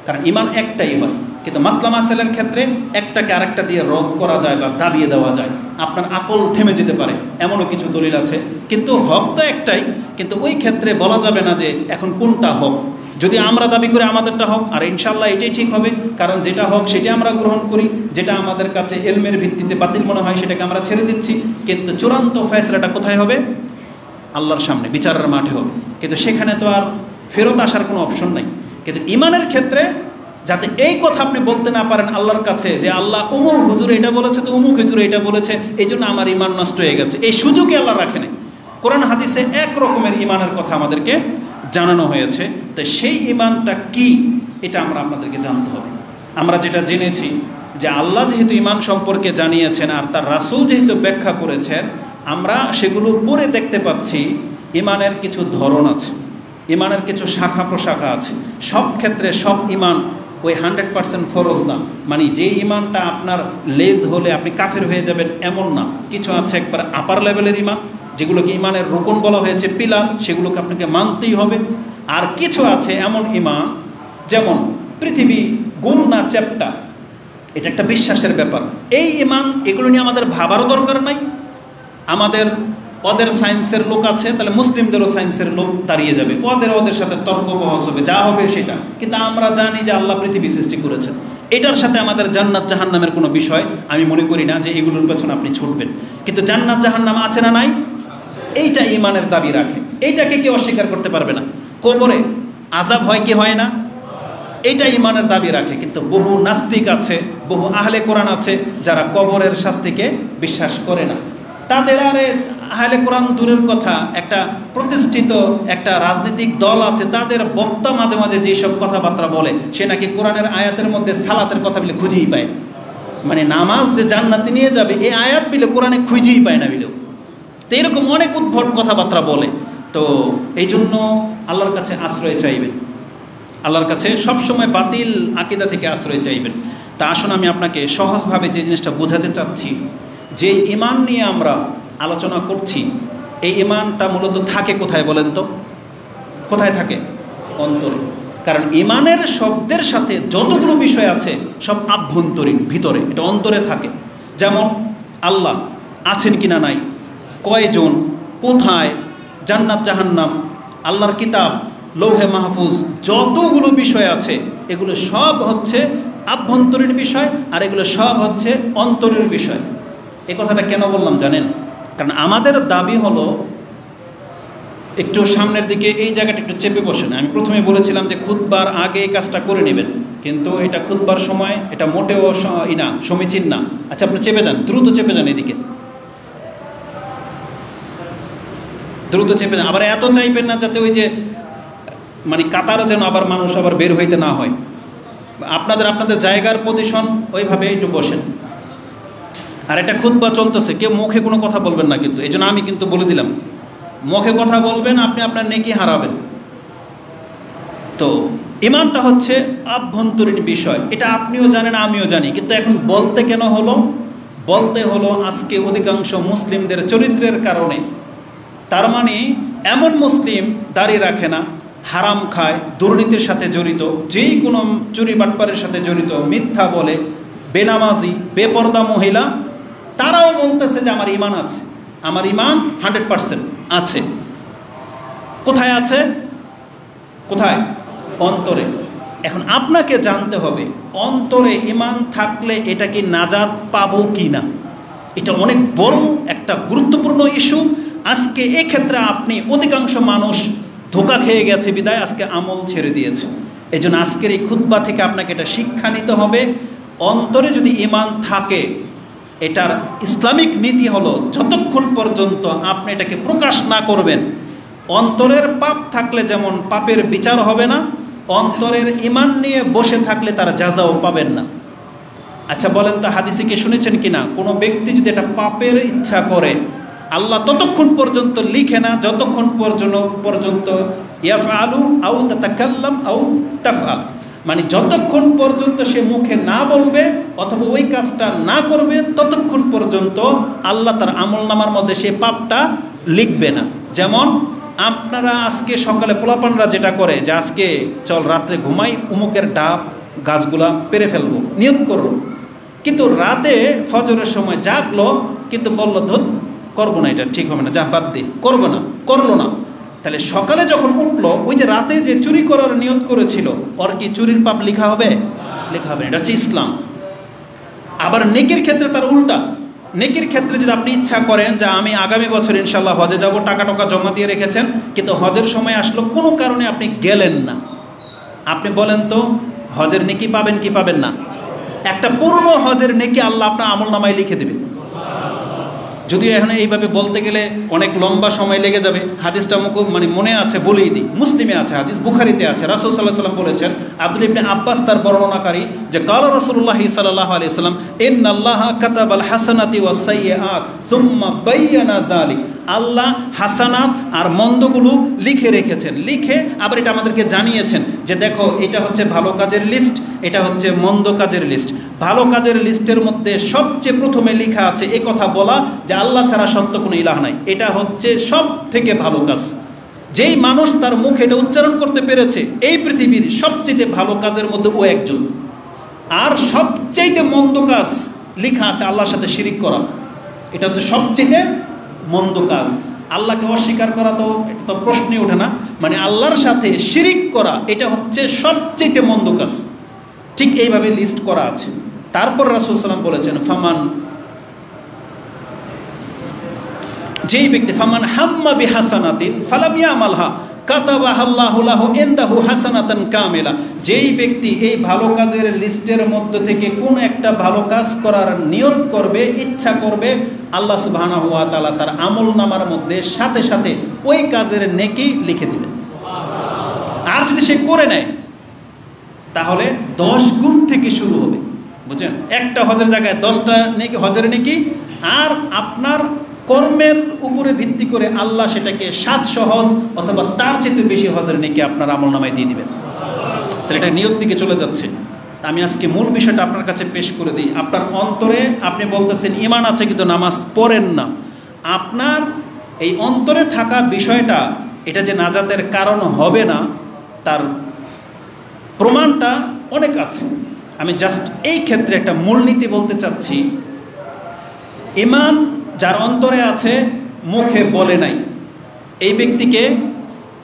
কারণ ইমান একটাই হয়। কিন্তু মাসলা মাসাইলের ক্ষেত্রে একটাকে আরেকটা দিয়ে রদ করা যায় বা দাবিয়ে দেওয়া যায়, আপনার আকল থেমে যেতে পারে, এমনও কিছু দলিল আছে। কিন্তু হক তো একটাই, কিন্তু ওই ক্ষেত্রে বলা যাবে না যে এখন কোনটা হক। যদি আমরা দাবি করি আমাদেরটা হক, আর ইনশাল্লাহ এটাই ঠিক হবে, কারণ যেটা হক সেটা আমরা গ্রহণ করি, যেটা আমাদের কাছে এলমের ভিত্তিতে বাতিল মনে হয় সেটাকে আমরা ছেড়ে দিচ্ছি। কিন্তু চূড়ান্ত ফয়সালাটা কোথায় হবে? আল্লাহর সামনে, বিচারের মাঠে হবে। কিন্তু সেখানে তো আর ফেরত আসার কোনো অপশন নাই। কিন্তু ইমানের ক্ষেত্রে যাতে এই কথা আপনি বলতে না পারেন আল্লাহর কাছে যে আল্লাহ অমুক হুজুর এটা বলেছে, তো অমুক হুজুর এটা বলেছে, এই জন্য আমার ইমান নষ্ট হয়ে গেছে, এই সুযোগই আল্লাহ রাখেনি। কোরআন হাদিসে এক রকমের ইমানের কথা আমাদেরকে জানানো হয়েছে। তো সেই ইমানটা কি, এটা আমরা আপনাদেরকে জানতে হবে। আমরা যেটা জেনেছি যে আল্লাহ যেহেতু ইমান সম্পর্কে জানিয়েছেন আর তার রাসূল যেহেতু ব্যাখ্যা করেছেন, আমরা সেগুলো পড়ে দেখতে পাচ্ছি ইমানের কিছু ধরন আছে, ইমানের কিছু শাখা প্রশাখা আছে। সব ক্ষেত্রে সব ইমান ওই 100% ফরজ না, মানে যে ইমানটা আপনার লেজ হলে আপনি কাফের হয়ে যাবেন এমন না। কিছু আছে একবার আপার লেভেলের ইমান, যেগুলোকে ইমানের রুকন বলা হয়েছে, পিলার, সেগুলোকে আপনাকে মানতেই হবে। আর কিছু আছে এমন ইমান, যেমন পৃথিবী গোল না চ্যাপ্টা, এটা একটা বিশ্বাসের ব্যাপার। এই ইমান, এগুলো নিয়ে আমাদের ভাবারও দরকার নাই। আমাদের ওদের সায়েন্সের লোক আছে, তাহলে মুসলিমদেরও সায়েন্সের লোক দাঁড়িয়ে যাবে, ওদের সাথে তর্ক বহস হবে, যা হবে সেটা। কিন্তু আমরা জানি যে আল্লাহ পৃথিবী সৃষ্টি করেছেন। এটার সাথে আমাদের জান্নাত জাহান্নামের কোনো বিষয় আমি মনে করি না যে এগুলোর পেছনে আপনি ছুটবেন। কিন্তু জান্নাত জাহান্নাম আছে না নাই, এইটা ইমানের দাবি রাখে, এইটাকে কেউ অস্বীকার করতে পারবে না। কবরে আযাব হয় কি হয় না, এইটা ইমানের দাবি রাখে। কিন্তু বহু নাস্তিক আছে, বহু আহলে কোরআন আছে যারা কবরের শাস্তিকে বিশ্বাস করে না। তাদের আরে আহলে কোরআন দূরের কথা, একটা প্রতিষ্ঠিত একটা রাজনৈতিক দল আছে, তাদের বক্তা মাঝে মাঝে যেসব কথাবার্তা বলে, সে নাকি কোরআনের আয়াতের মধ্যে সালাতের কথা বলে খুঁজেই পায়। মানে নামাজ যে জান্নাতে নিয়ে যাবে এই আয়াত বিলে কোরআনে খুঁজেই পায় না বিলেও। তো এরকম অনেক উদ্ভট কথাবার্তা বলে। তো এই জন্য আল্লাহর কাছে আশ্রয় চাইবেন, আল্লাহর কাছে সবসময় বাতিল আকীদা থেকে আশ্রয় চাইবেন। তা আসুন আমি আপনাকে সহজভাবে যে জিনিসটা বোঝাতে চাচ্ছি, যে ইমান নিয়ে আমরা আলোচনা করছি, এই ইমানটা মূলত থাকে কোথায় বলেন তো? কোথায় থাকে? অন্তরে। কারণ ইমানের শব্দের সাথে যতগুলো বিষয় আছে সব আভ্যন্তরীণ, ভিতরে, এটা অন্তরে থাকে। যেমন আল্লাহ আছেন কিনা নাই, কয়জন, কোথায়, জান্নাত জাহান্নাম, আল্লাহর কিতাব, লৌহে মাহফুজ, যতগুলো বিষয় আছে এগুলো সব হচ্ছে আভ্যন্তরীণ বিষয়, আর এগুলো সব হচ্ছে অন্তরের বিষয়। এই কথাটা কেন বললাম জানেন? কারণ আমাদের দাবি হলো, একটু সামনের দিকে এই জায়গাটা একটু চেপে বসেন। আমি প্রথমে বলেছিলাম যে খুতবার আগে এই কাজটা করে নেবেন, কিন্তু এটা খুতবার সময় এটা মোটেও না, সমীচীন না। আচ্ছা আপনি চেপে যান, দ্রুত চেপে যান, এদিকে দ্রুত চেপে যান। আবার এত চাইবেন না যাতে ওই যে মানে কাতারও যেন আবার মানুষ আবার বের হইতে না হয়। আপনাদের জায়গার পজিশন ওইভাবে একটু বসেন। আর এটা খুতবা চলতেছে, কেউ মুখে কোনো কথা বলবেন না কিন্তু, এই জন্য আমি কিন্তু বলে দিলাম, মুখে কথা বলবেন আপনি আপনার নেকি হারাবেন। তো ইমানটা হচ্ছে আভ্যন্তরীণ বিষয়, এটা আপনিও জানেন আমিও জানি। কিন্তু এখন বলতে কেন হলো? বলতে হলো আজকে অধিকাংশ মুসলিমদের চরিত্রের কারণে। তার মানে এমন মুসলিম দাড়ি রাখে না, হারাম খায়, দুর্নীতির সাথে জড়িত, যেই কোনো চুরি বাটপারের সাথে জড়িত, মিথ্যা বলে, বেনামাজি, বেপর্দা মহিলা, তারাও বলতেছে যে আমার ইমান আছে, আমার ইমান 100% আছে। কোথায় আছে? কোথায়? অন্তরে। এখন আপনাকে জানতে হবে অন্তরে ইমান থাকলে এটা কি নাজাত পাবো কি না। এটা অনেক বড় একটা গুরুত্বপূর্ণ ইস্যু। আজকে এক্ষেত্রে আপনি অধিকাংশ মানুষ ধোঁকা খেয়ে গেছে বিদায় আজকে আমল ছেড়ে দিয়েছে। এই জন্য আজকের এই খুতবা থেকে আপনাকে এটা শিক্ষা নিতে হবে, অন্তরে যদি ঈমান থাকে, এটার ইসলামিক নীতি হলো যতক্ষণ পর্যন্ত আপনি এটাকে প্রকাশ না করবেন, অন্তরের পাপ থাকলে যেমন পাপের বিচার হবে না, অন্তরের ঈমান নিয়ে বসে থাকলে তার জাযাও পাবেন না। আচ্ছা বলেন তো, হাদিসে কি শুনেছেন কিনা, কোনো ব্যক্তি যদি এটা পাপের ইচ্ছা করে, আল্লাহ ততক্ষণ পর্যন্ত লিখে না যতক্ষণ পর্যন্ত ইয়াফআলু আও তাতাকাল্লাম আও তাফআল, মানে যতক্ষণ পর্যন্ত সে মুখে না বলবে অথবা ওই কাজটা না করবে ততক্ষণ পর্যন্ত আল্লাহ তার আমলনামার মধ্যে সে পাপটা লিখবে না। যেমন আপনারা আজকে সকালে পোলাপানরা যেটা করে যে আজকে চল রাত্রে ঘুমাই, উমুকের ডাব গাছগুলা পেরে ফেলবো, নিয়ত করলো, কিন্তু রাতে ফজরের সময় জাগলো কিন্তু বলল ধুত করবো না, এটা ঠিক হবে না, যা বাদ দে, করবো না, করলো না। তাহলে সকালে যখন উঠলো, ওই যে রাতে যে চুরি করার নিয়ত করেছিল, ওর কি চুরির পাপ লেখা হবে? লেখা হবে না। এটা হচ্ছে ইসলাম। আবার নেকির ক্ষেত্রে তার উল্টা। নেকির ক্ষেত্রে যদি আপনি ইচ্ছা করেন যে আমি আগামী বছর ইনশাল্লাহ হজে যাব, টাকা জমা দিয়ে রেখেছেন, কিন্তু হজের সময় আসলো, কোনো কারণে আপনি গেলেন না, আপনি বলেন তো হজের নেকি পাবেন কি পাবেন না? একটা পুরনো হজের নেকি আল্লাহ আপনার আমলনামায় লিখে দেবে। যদিও এখন এইভাবে বলতে গেলে অনেক লম্বা সময় লেগে যাবে, হাদিসটা মানে মনে আছে বলেই দিই। মুসলিমে আছে হাদিস, বুখারিতে আছে, রাসূল সাল্লাল্লাহু আলাইহি ওয়াসাল্লাম বলেছেন, আব্দুল ইবনে আব্বাস তার বর্ণনাকারী, যে কালা রাসূলুল্লাহ সাল্লাল্লাহু আলাইহি ওয়াসাল্লাম ইন্নাল্লাহা কাতাবাল হাসানাতি ওয়াস সাইয়্যাত সুম্মা বায়্যানা যালিক, আল্লাহ হাসানাত আর মন্দগুলো লিখে রেখেছেন, লিখে আবার এটা আমাদেরকে জানিয়েছেন যে দেখো এটা হচ্ছে ভালো কাজের লিস্ট, এটা হচ্ছে মন্দ কাজের লিস্ট। ভালো কাজের লিস্টের মধ্যে সবচেয়ে প্রথমে লেখা আছে এই কথা বলা যে আল্লাহ ছাড়া সত্য কোনো ইলাহ নাই, এটা হচ্ছে সব থেকে ভালো কাজ। যেই মানুষ তার মুখে এটা উচ্চারণ করতে পেরেছে, এই পৃথিবীর সবচেয়ে ভালো কাজের মধ্যে ও একজন। আর সবচেয়ে মন্দ কাজ লেখা আছে আল্লাহর সাথে শিরিক করা, এটা হচ্ছে সবচেয়ে মন্দ কাজ। আল্লাহকে অস্বীকার করা তো এটা তো প্রশ্নই ওঠে না, মানে আল্লাহর সাথে শিরিক করা এটা হচ্ছে সবচেয়ে মন্দ কাজ। ঠিক এইভাবে লিস্ট করা আছে। তারপর রাসূল সাল্লাল্লাহু আলাইহি ওয়াসাল্লাম বলেছেন, যেই ব্যক্তি ফামান হাম্মা বিহাসানাতিন ফালাম ইয়ামালহা কাতাবাহাল্লাহু লাহু ইনদাহু হাসানাতান কামিলা, যেই ব্যক্তি এই ভালো কাজের লিস্টের মধ্য থেকে কোন একটা ভালো কাজ করার নিয়ত করবে, ইচ্ছা করবে, আল্লাহ সুবহানাহু ওয়া তাআলা তার আমলনামার মধ্যে সাথে সাথে ওই কাজের নেকি লিখে দিবেন। আর যদি সে করে নেয় তাহলে 10 গুণ থেকে শুরু হবে, বুঝছেন? একটা হজের জায়গায় 10টা নেকি, হজের নেকি, আর আপনার কর্মের উপরে ভিত্তি করে আল্লাহ সেটাকে 7 সহজ অথবা তার চেয়ে বেশি হজের নেকি আপনার আমলনামায় দিয়ে দিবেন। তাহলে এটা নিয়ত দিকে চলে যাচ্ছে। আমি আজকে মূল বিষয়টা আপনার কাছে পেশ করে দিই। আপনার অন্তরে আপনি বলতেছেন ঈমান আছে কিন্তু নামাজ পড়েন না, আপনার এই অন্তরে থাকা বিষয়টা এটা যে নাজাতের কারণ হবে না তার প্রমাণটা অনেক আছে। আমি জাস্ট এই ক্ষেত্রে একটা মূলনীতি বলতে চাচ্ছি। ঈমান যার অন্তরে আছে, মুখে বলে নাই, এই ব্যক্তিকে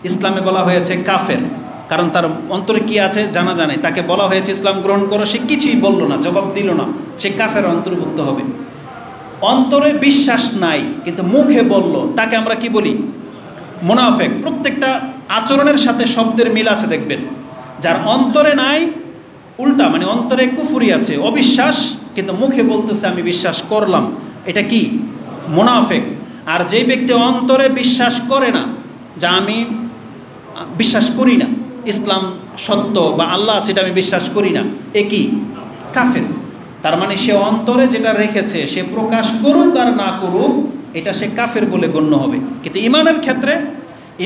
ইসলামে বলা হয়েছে কাফের, কারণ তার অন্তরে কি আছে জানা জানে। তাকে বলা হয়েছে ইসলাম গ্রহণ করো, সে কিছুই বলল না, জবাব দিল না, সে কাফের অন্তর্ভুক্ত হবে। অন্তরে বিশ্বাস নাই কিন্তু মুখে বলল, তাকে আমরা কি বলি? মুনাফিক। প্রত্যেকটা আচরণের সাথে শব্দের মিল আছে দেখবেন। যার অন্তরে নাই, উল্টা, মানে অন্তরে কুফরি আছে, অবিশ্বাস, কিন্তু মুখে বলতেছে আমি বিশ্বাস করলাম, এটা কি? মুনাফিক। আর যেই ব্যক্তি অন্তরে বিশ্বাস করে না, যা আমি বিশ্বাস করি না, ইসলাম সত্য বা আল্লাহ আছে এটা আমি বিশ্বাস করি না, এ কি? কাফের। তার মানে সে অন্তরে যেটা রেখেছে সে প্রকাশ করুক আর না করুক, এটা সে কাফের বলে গণ্য হবে। কিন্তু ঈমানের ক্ষেত্রে,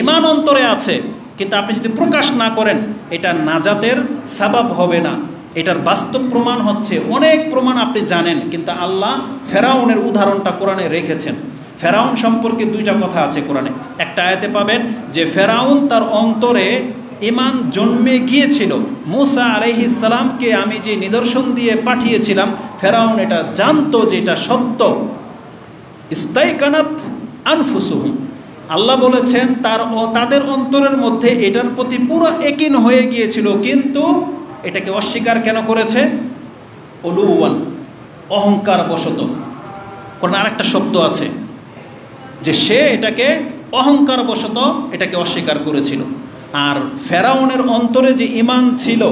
ঈমান অন্তরে আছে কিন্তু আপনি যদি প্রকাশ না করেন, এটা নাজাতের সাবাব হবে না। এটার বাস্তব প্রমাণ হচ্ছে, অনেক প্রমাণ আপনি জানেন, কিন্তু আল্লাহ ফেরাউনের উদাহরণটা কোরআনে রেখেছেন। ফেরাউন সম্পর্কে 2টা কথা আছে কোরআনে। একটা আয়াতে পাবেন যে ফেরাউন তার অন্তরে ঈমান জন্মে গিয়েছিল, মূসা আলাইহিস সালামকে আমি যে নিদর্শন দিয়ে পাঠিয়েছিলাম, ফেরাউন এটা জানতো যে এটা সত্য। ইস্তাইকানাত আনফুসুহুম, আল্লাহ বলেছেন তাদের অন্তরের মধ্যে এটার প্রতি পুরো একিন হয়ে গিয়েছিল, কিন্তু এটাকে অস্বীকার কেন করেছে? উলুওয়ান, অহংকার বশত। কোন আরেকটা শব্দ আছে যে সে এটাকে অহংকারবশত এটাকে অস্বীকার করেছিল। আর ফেরাউনের অন্তরে যে ঈমান ছিল,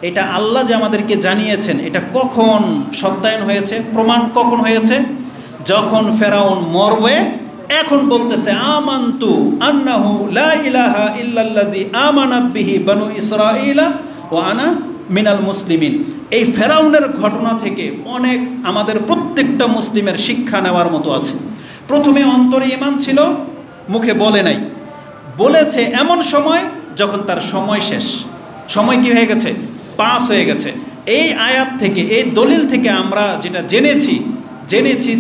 এটা আল্লাহ যে আমাদেরকে জানিয়েছেন, এটা কখন সত্যায়ন হয়েছে, প্রমাণ কখন হয়েছে? যখন ফেরাউন মরবে, এখন বলতেছে আমান্তু আন্নাহু লা ইলাহা ইল্লাল্লাযী আমানাত বিহি বানু ইসরাঈলা ওয়া আনা মিনাল মুসলিমিন। এই ফেরাউনের ঘটনা থেকে অনেক আমাদের প্রত্যেকটা মুসলিমের শিক্ষা নেওয়ার মতো আছে। প্রথমে অন্তরে ঈমান ছিল, মুখে বলে নাই, বলেছে এমন সময় যখন তার সময় শেষ। সময় কি হয়ে গেছে? পাস হয়ে গেছে। এই আয়াত থেকে, এই দলিল থেকে আমরা যেটা জেনেছি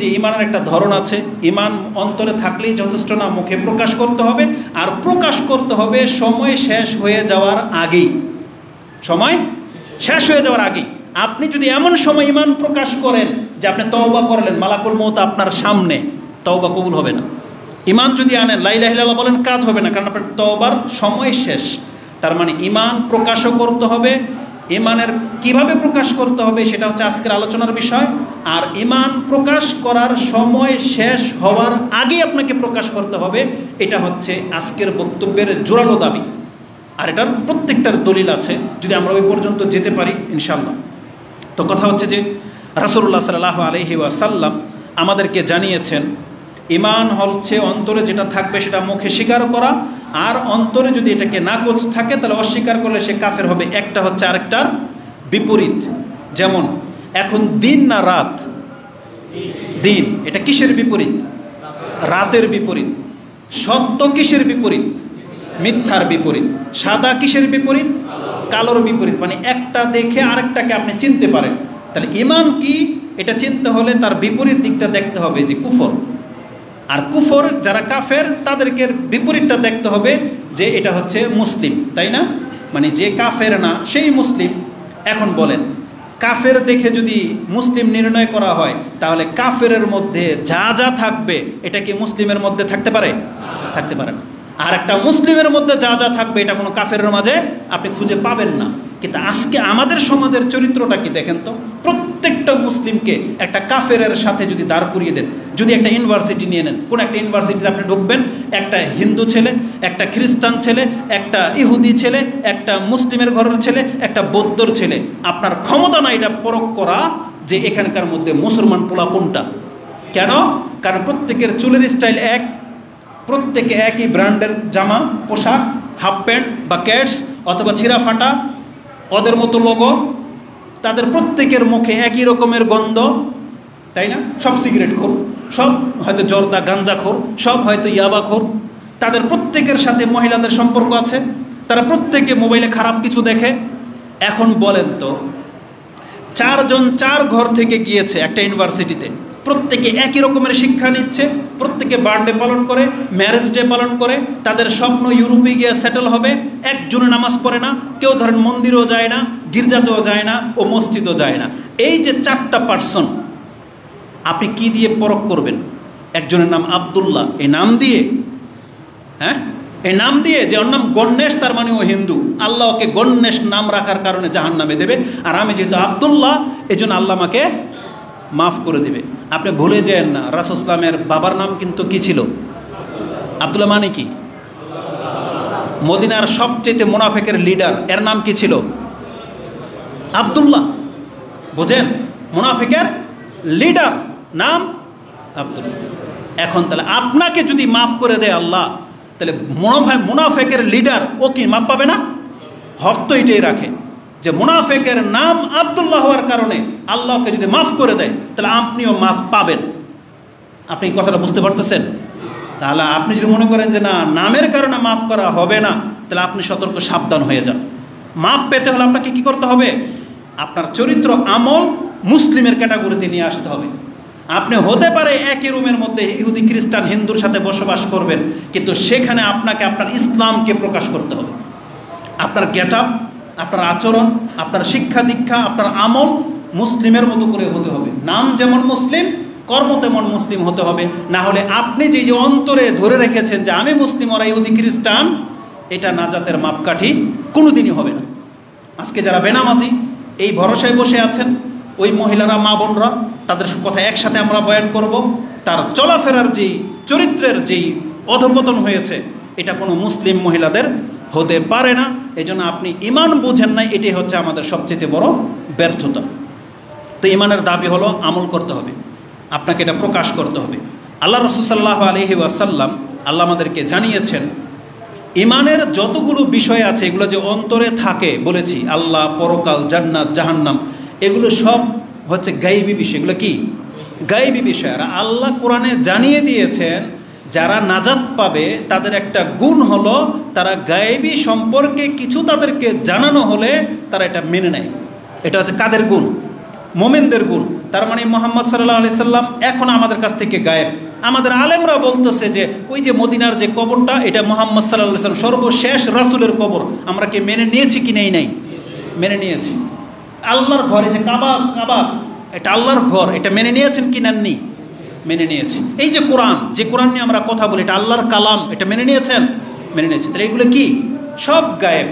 যে ঈমানের একটা ধরন আছে। ঈমান অন্তরে থাকলেই যথেষ্ট না, মুখে প্রকাশ করতে হবে, আর প্রকাশ করতে হবে সময় শেষ হয়ে যাওয়ার আগেই। সময় শেষ হয়ে যাওয়ার আগেই আপনি যদি এমন সময় ঈমান প্রকাশ করেন যে আপনি তওবা করলেন, মালাকুল মউত আপনার সামনে, তওবা কবুল হবে না। ঈমান যদি আনেন, লা ইলাহা ইল্লাল্লাহ বলেন, কাজ হবে না, কারণ আপনার তওবার সময় শেষ। তার মানে ঈমান প্রকাশও করতে হবে। ঈমানের কিভাবে প্রকাশ করতে হবে সেটা হচ্ছে আজকের আলোচনার বিষয়। আর ঈমান প্রকাশ করার সময় শেষ হওয়ার আগে আপনাকে প্রকাশ করতে হবে, এটা হচ্ছে আজকের বক্তব্যের জোরালো দাবি। আর এটার প্রত্যেকটার দলিল আছে, যদি আমরা ওই পর্যন্ত যেতে পারি ইনশাআল্লাহ। তো কথা হচ্ছে যে রাসূলুল্লাহ সাল্লাল্লাহু আলাইহি ওয়াসাল্লাম আমাদেরকে জানিয়েছেন ঈমান হচ্ছে অন্তরে যেটা থাকবে সেটা মুখে স্বীকার করা, আর অন্তরে যদি এটাকে নাকচ থাকে তাহলে অস্বীকার করলে সে কাফের হবে। একটা হচ্ছে আরেকটার বিপরীত। যেমন এখন দিন না রাত? দিন। এটা কিসের বিপরীত? রাতের বিপরীত। সত্য কিসের বিপরীত? মিথ্যার বিপরীত। সাদা কিসের বিপরীত? কালোর বিপরীত। মানে একটা দেখে আরেকটাকে আপনি চিনতে পারেন। তাহলে ঈমান কি এটা চিনতে হলে তার বিপরীত দিকটা দেখতে হবে, যে কুফর। আর কুফর যারা কাফের তাদেরকে বিপরীতটা দেখতে হবে, যে এটা হচ্ছে মুসলিম, তাই না? মানে যে কাফের না সেই মুসলিম। এখন বলেন, কাফের দেখে যদি মুসলিম নির্ণয় করা হয়, তাহলে কাফেরের মধ্যে যা যা থাকবে এটা কি মুসলিমের মধ্যে থাকতে পারে? থাকতে পারে না। আর একটা মুসলিমের মধ্যে যা যা থাকবে এটা কোনো কাফেরের মাঝে আপনি খুঁজে পাবেন না। কিন্তু আজকে আমাদের সমাজের চরিত্রটা কি দেখেন তো? প্রত্যেকটা মুসলিমকে একটা কাফেরের সাথে যদি দাঁড় করিয়ে দেন, যদি একটা ইউনিভার্সিটি নিয়ে নেন, কোন একটা ইউনিভার্সিটিতে আপনি ঢুকবেন, একটা হিন্দু ছেলে, একটা খ্রিস্টান ছেলে, একটা ইহুদি ছেলে, একটা মুসলিমের ঘরের ছেলে, একটা বৌদ্ধর ছেলে, আপনার ক্ষমতা না এটা পরখ করা যে এখানকার মধ্যে মুসলমান পোলা কোনটা। কেন? কারণ প্রত্যেকের চুলের স্টাইল এক, প্রত্যেকে একই ব্র্যান্ডের জামা পোশাক, হাফ প্যান্ট বা ক্যাটস অথবা ছিঁড়া ফাটা, ওদের মতো লোগো, তাদের প্রত্যেকের মুখে একই রকমের গন্ধ, তাই না? সব সিগারেট খোর, সব হয়তো জর্দা গাঞ্জাখোর, সব হয়তো ইয়াবাখোর। তাদের প্রত্যেকের সাথে মহিলাদের সম্পর্ক আছে, তারা প্রত্যেকে মোবাইলে খারাপ কিছু দেখে। এখন বলেন তো, 4 জন 4 ঘর থেকে গিয়েছে একটা ইউনিভার্সিটিতে, প্রত্যেকে একই রকমের শিক্ষা নিচ্ছে, প্রত্যেকে বার্থডে পালন করে, ম্যারেজ ডে পালন করে, তাদের স্বপ্ন ইউরোপে গিয়ে সেটেল হবে। একজনে নামাজ পড়ে না, কেউ ধরেন মন্দিরেও যায় না, গির্জাতেও যায় না, ও মসজিদও যায় না। এই যে 4টা পার্সন, আপনি কি দিয়ে পরখ করবেন? একজনের নাম আব্দুল্লাহ, এই নাম দিয়ে, হ্যাঁ, এই নাম দিয়ে, যে ওর নাম গণেশ, তার মানে ও হিন্দু, আল্লাহ ওকে গণেশ নাম রাখার কারণে জাহান্নামে দেবে। আর আমি যেহেতু আব্দুল্লাহ, এই জন্য আল্লাহ আমাকে মাফ করে দেবে। আপনি ভুলে যান না, রাসূল ইসলামের বাবার নাম কিন্তু কি ছিল? আব্দুল্লাহ। মানে কি? মদিনার সবচেয়ে মুনাফিকের লিডার, এর নাম কি ছিল? আব্দুল্লাহ। বুঝেন, মুনাফিকের লিডার নাম আব্দুল্লাহ। এখন তাহলে আপনাকে যদি মাফ করে দেয় আল্লাহ, তাহলে মুনাফিকের লিডার ও কি মাফ পাবে না? হক তো এটাই রাখে যে মুনাফিকের নাম আব্দুল্লাহ হওয়ার কারণে আল্লাহকে যদি মাফ করে দেয়, তাহলে আপনিও মাফ পাবেন। আপনি কথাটা বুঝতে পারতেছেন? তাহলে আপনি যদি মনে করেন যে না, নামের কারণে মাফ করা হবে না, তাহলে আপনি সতর্ক সাবধান হয়ে যান। মাফ পেতে হলে আপনাকে কি করতে হবে? আপনার চরিত্র আমল মুসলিমের ক্যাটাগরিতে নিয়ে আসতে হবে। আপনি হতে পারে একই রুমের মধ্যে ইহুদি খ্রিস্টান হিন্দুর সাথে বসবাস করবেন, কিন্তু সেখানে আপনাকে আপনার ইসলামকে প্রকাশ করতে হবে। আপনার গেট আপ, আপনার আচরণ, আপনার শিক্ষা দীক্ষা, আপনার আমল মুসলিমের মতো করে হতে হবে। নাম যেমন মুসলিম, কর্ম তেমন মুসলিম হতে হবে। না হলে আপনি যে অন্তরে ধরে রেখেছেন যে আমি মুসলিম, ওরা ইহুদি খ্রিস্টান, এটা নাজাতের মাপকাঠি কোনোদিনই হবে না। আজকে যারা বেনামাজি এই ভরসায় বসে আছেন, ওই মহিলারা, মা বোনরা, তাদের কথা একসাথে আমরা বয়ান করব। তার চলাফেরার যেই চরিত্রের যেই অধঃপতন হয়েছে, এটা কোনো মুসলিম মহিলাদের হতে পারে না। এজন্য আপনি ঈমান বুঝেন নাই, এটাই হচ্ছে আমাদের সবচেয়ে বড় ব্যর্থতা। তো ঈমানের দাবি হলো আমল করতে হবে, আপনাকে এটা প্রকাশ করতে হবে। আল্লাহ রাসূল সাল্লাল্লাহু আলাইহি ওয়াসাল্লাম আল্লাহ আমাদেরকে জানিয়েছেন ঈমানের যতগুলো বিষয় আছে এগুলো যে অন্তরে থাকে, বলেছি আল্লাহ, পরকাল, জান্নাত, জাহান্নাম, এগুলো সব হচ্ছে গায়বী বিষয়। এগুলো কি গায়বী বিষয়। আর আল্লাহ কোরআনে জানিয়ে দিয়েছেন যারা নাজাত পাবে তাদের একটা গুণ হলো তারা গায়বী সম্পর্কে কিছু তাদেরকে জানানো হলে তারা এটা মেনে নেয়। এটা হচ্ছে কাদের গুণ? মোমেনদের গুণ। তার মানে মুহাম্মদ সাল্লাল্লাহু আলাইহি সাল্লাম এখন আমাদের কাছ থেকে গায়েব। আমাদের আলেমরা বলতেছে যে ওই যে মদিনার যে কবরটা, এটা মুহাম্মদ সাল্লাল্লাহু আলাইহি সাল্লাম সর্বশেষ রাসূলের কবর। আমরা কি মেনে নিয়েছি কি নেই? নাই, মেনে নিয়েছি। আল্লাহর ঘরে যে কাবা, এটা আল্লাহর ঘর, এটা মেনে নিয়েছেন কি নেননি? মেনে নিয়েছি। এই যে কোরআন, যে কোরআন নিয়ে আমরা কথা বলি, এটা আল্লাহর কালাম, এটা মেনে নিয়েছেন? মেনে নিয়েছি। তাহলে এগুলো কি? সব গায়েব।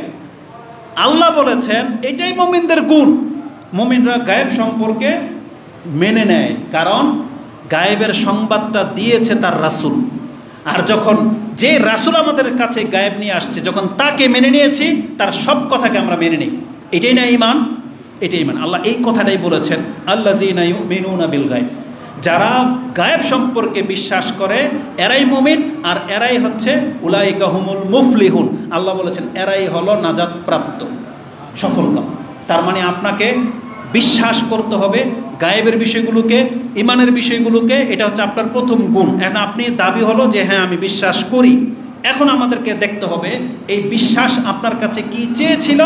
আল্লাহ বলেছেন এটাই মুমিনদের গুণ। মুমিনরা গায়েব সম্পর্কে মেনে নেয়, কারণ গায়েবের সংবাদটা দিয়েছে তার রাসূল। আর যখন যে রাসূল আমাদের কাছে গায়েব নিয়ে আসছে, যখন তাকে মেনে নিয়েছি, তার সব কথাকে আমরা মেনে নিই। এটাই না ঈমান? এটাই ঈমান। আল্লাহ এই কথাটাই বলেছেন, আল্লাযীনা ইউমিনুনা বিল গায়ব, যারা গায়েব সম্পর্কে বিশ্বাস করে এরাই মুমিন, আর এরাই হচ্ছে উলাইকা হুমুল মুফলিহুন। আল্লাহ বলেছেন এরাই হলো নাজাত প্রাপ্ত, সফলকাম। তার মানে আপনাকে বিশ্বাস করতে হবে গায়েবের বিষয়গুলোকে, ঈমানের বিষয়গুলোকে। এটা হচ্ছে আপনার প্রথম গুণ। এখন আপনি দাবি হলো যে হ্যাঁ আমি বিশ্বাস করি। এখন আমাদেরকে দেখতে হবে এই বিশ্বাস আপনার কাছে কি চেয়েছিল,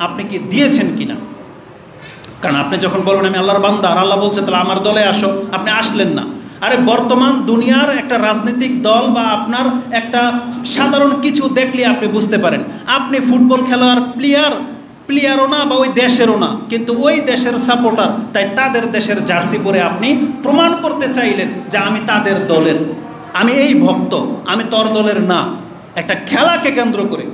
আপনি কি দিয়েছেন কিনা। কারণ আপনি যখন বলবেন আমি আল্লাহর বান্দা, আর আল্লাহ বলছে তাহলে আমার দলে আসো, আপনি আসলেন না। আরে বর্তমান দুনিয়ার একটা রাজনৈতিক দল বা আপনার একটা সাধারণ কিছু দেখলে আপনি বুঝতে পারেন আপনি ফুটবল খেলার প্লেয়ারও না বা ওই দেশেরও না, কিন্তু ওই দেশের সাপোর্টার, তাই তাদের দেশের জার্সি পরে আপনি প্রমাণ করতে চাইলেন যে আমি তাদের দলের, আমি এই ভক্ত, আমি তোর দলের না। একটা খেলাকে কেন্দ্র করে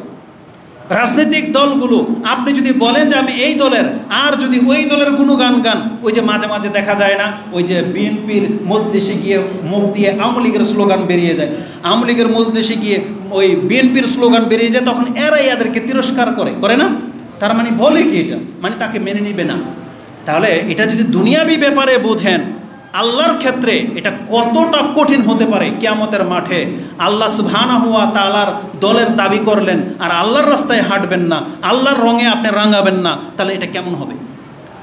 রাজনৈতিক দলগুলো, আপনি যদি বলেন যে আমি এই দলের, আর যদি ওই দলের গুণগান গান, ওই যে মাঝে মাঝে দেখা যায় না, ওই যে বিএনপির মজলিসে গিয়ে মুখ দিয়ে আওয়ামী লীগের স্লোগান বেরিয়ে যায়, আওয়ামী লীগের মজলিসে গিয়ে ওই বিএনপির স্লোগান বেরিয়ে যায়, তখন এরাই এদেরকে তিরস্কার করে না? তার মানে বলে কি এটা? মানে তাকে মেনে নিবে না। তাহলে এটা যদি দুনিয়াবি ব্যাপারে বোঝেন, আল্লাহর ক্ষেত্রে এটা কতটা কঠিন হতে পারে। কিয়ামতের মাঠে আল্লাহ সুবহানাহু ওয়া তাআলার দলের দাবি করলেন আর আল্লাহর রাস্তায় হাঁটবেন না, আল্লাহর রঙে আপনি রাঙাবেন না, তাহলে এটা কেমন হবে?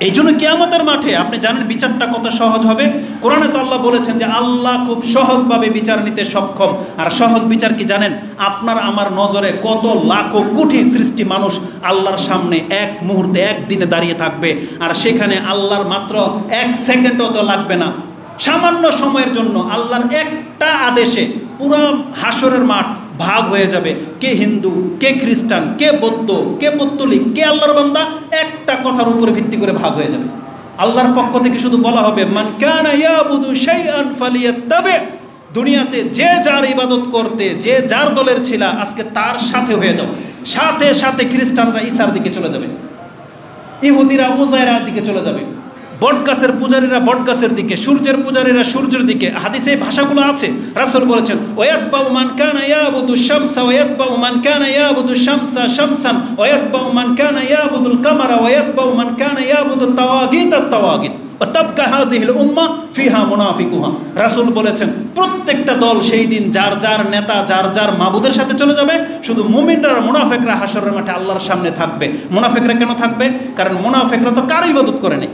এই জন্য কিয়ামতের মাঠে আপনি জানেন বিচারটা কত সহজ হবে। কোরআনে তো আল্লাহ বলেছেন যে আল্লাহ খুব সহজভাবে বিচার নিতে সক্ষম। আর সহজ বিচার কি জানেন? আপনার আমার নজরে কত লাখো কোটি সৃষ্টি মানুষ আল্লাহর সামনে এক মুহূর্তে, একদিনে দাঁড়িয়ে থাকবে, আর সেখানে আল্লাহর মাত্র 1 সেকেন্ডও তো লাগবে না, সামান্য সময়ের জন্য আল্লাহর একটা আদেশে পুরো হাসরের মাঠ ভাগ হয়ে যাবে। কে হিন্দু, কে খ্রিস্টান, কে বৌদ্ধ, কে পত্তলিক, কে আল্লাহর বান্দা, একটা কথার উপরে ভিত্তি করে ভাগ হয়ে যাবে। আল্লাহর পক্ষ থেকে শুধু বলা হবে মান কানা ইয়াবুদু শাইআন ফালিয়াত্তাবি। দুনিয়াতে যে যার ইবাদত করতে, যে যার দলের ছিল, আজকে তার সাথে হয়ে যাও। সাথে সাথে খ্রিস্টানরা ঈসার দিকে চলে যাবে, ইহুদিরা উজাইরের দিকে চলে যাবে, বটগাছের পূজারীরা বটগাছের দিকে, সূর্যের পূজারীরা সূর্যের দিকে। হাদিসে ভাষাগুলো আছে, রাসূল বলেছেন ওয়ায়াতবাউ মান কানা ইয়াবুদু শামসা ওয়ায়াতবাউ মান কানা ইয়াবুদু শামসা শামসান ওয়ায়াতবাউ মান কানা ইয়াবুদুল কামারা ওয়ায়াতবাউ মান কানা ইয়াবুদু তাওয়াগিত তাওয়াগিত ওয়াতাবকা হাযিহিল উম্মাহ ফিহা মুনাফিকুহা। রাসূল বলেছেন প্রত্যেকটা দল সেই দিন যার যার নেতা, যার যার মাবুদের সাথে চলে যাবে, শুধু মুমিনরা আর মুনাফিকরা হাসরের মাঠে আল্লাহর সামনে থাকবে। মুনাফিকরা কেন থাকবে? কারণ মুনাফিকরা তো কারো ইবাদত করে নাই।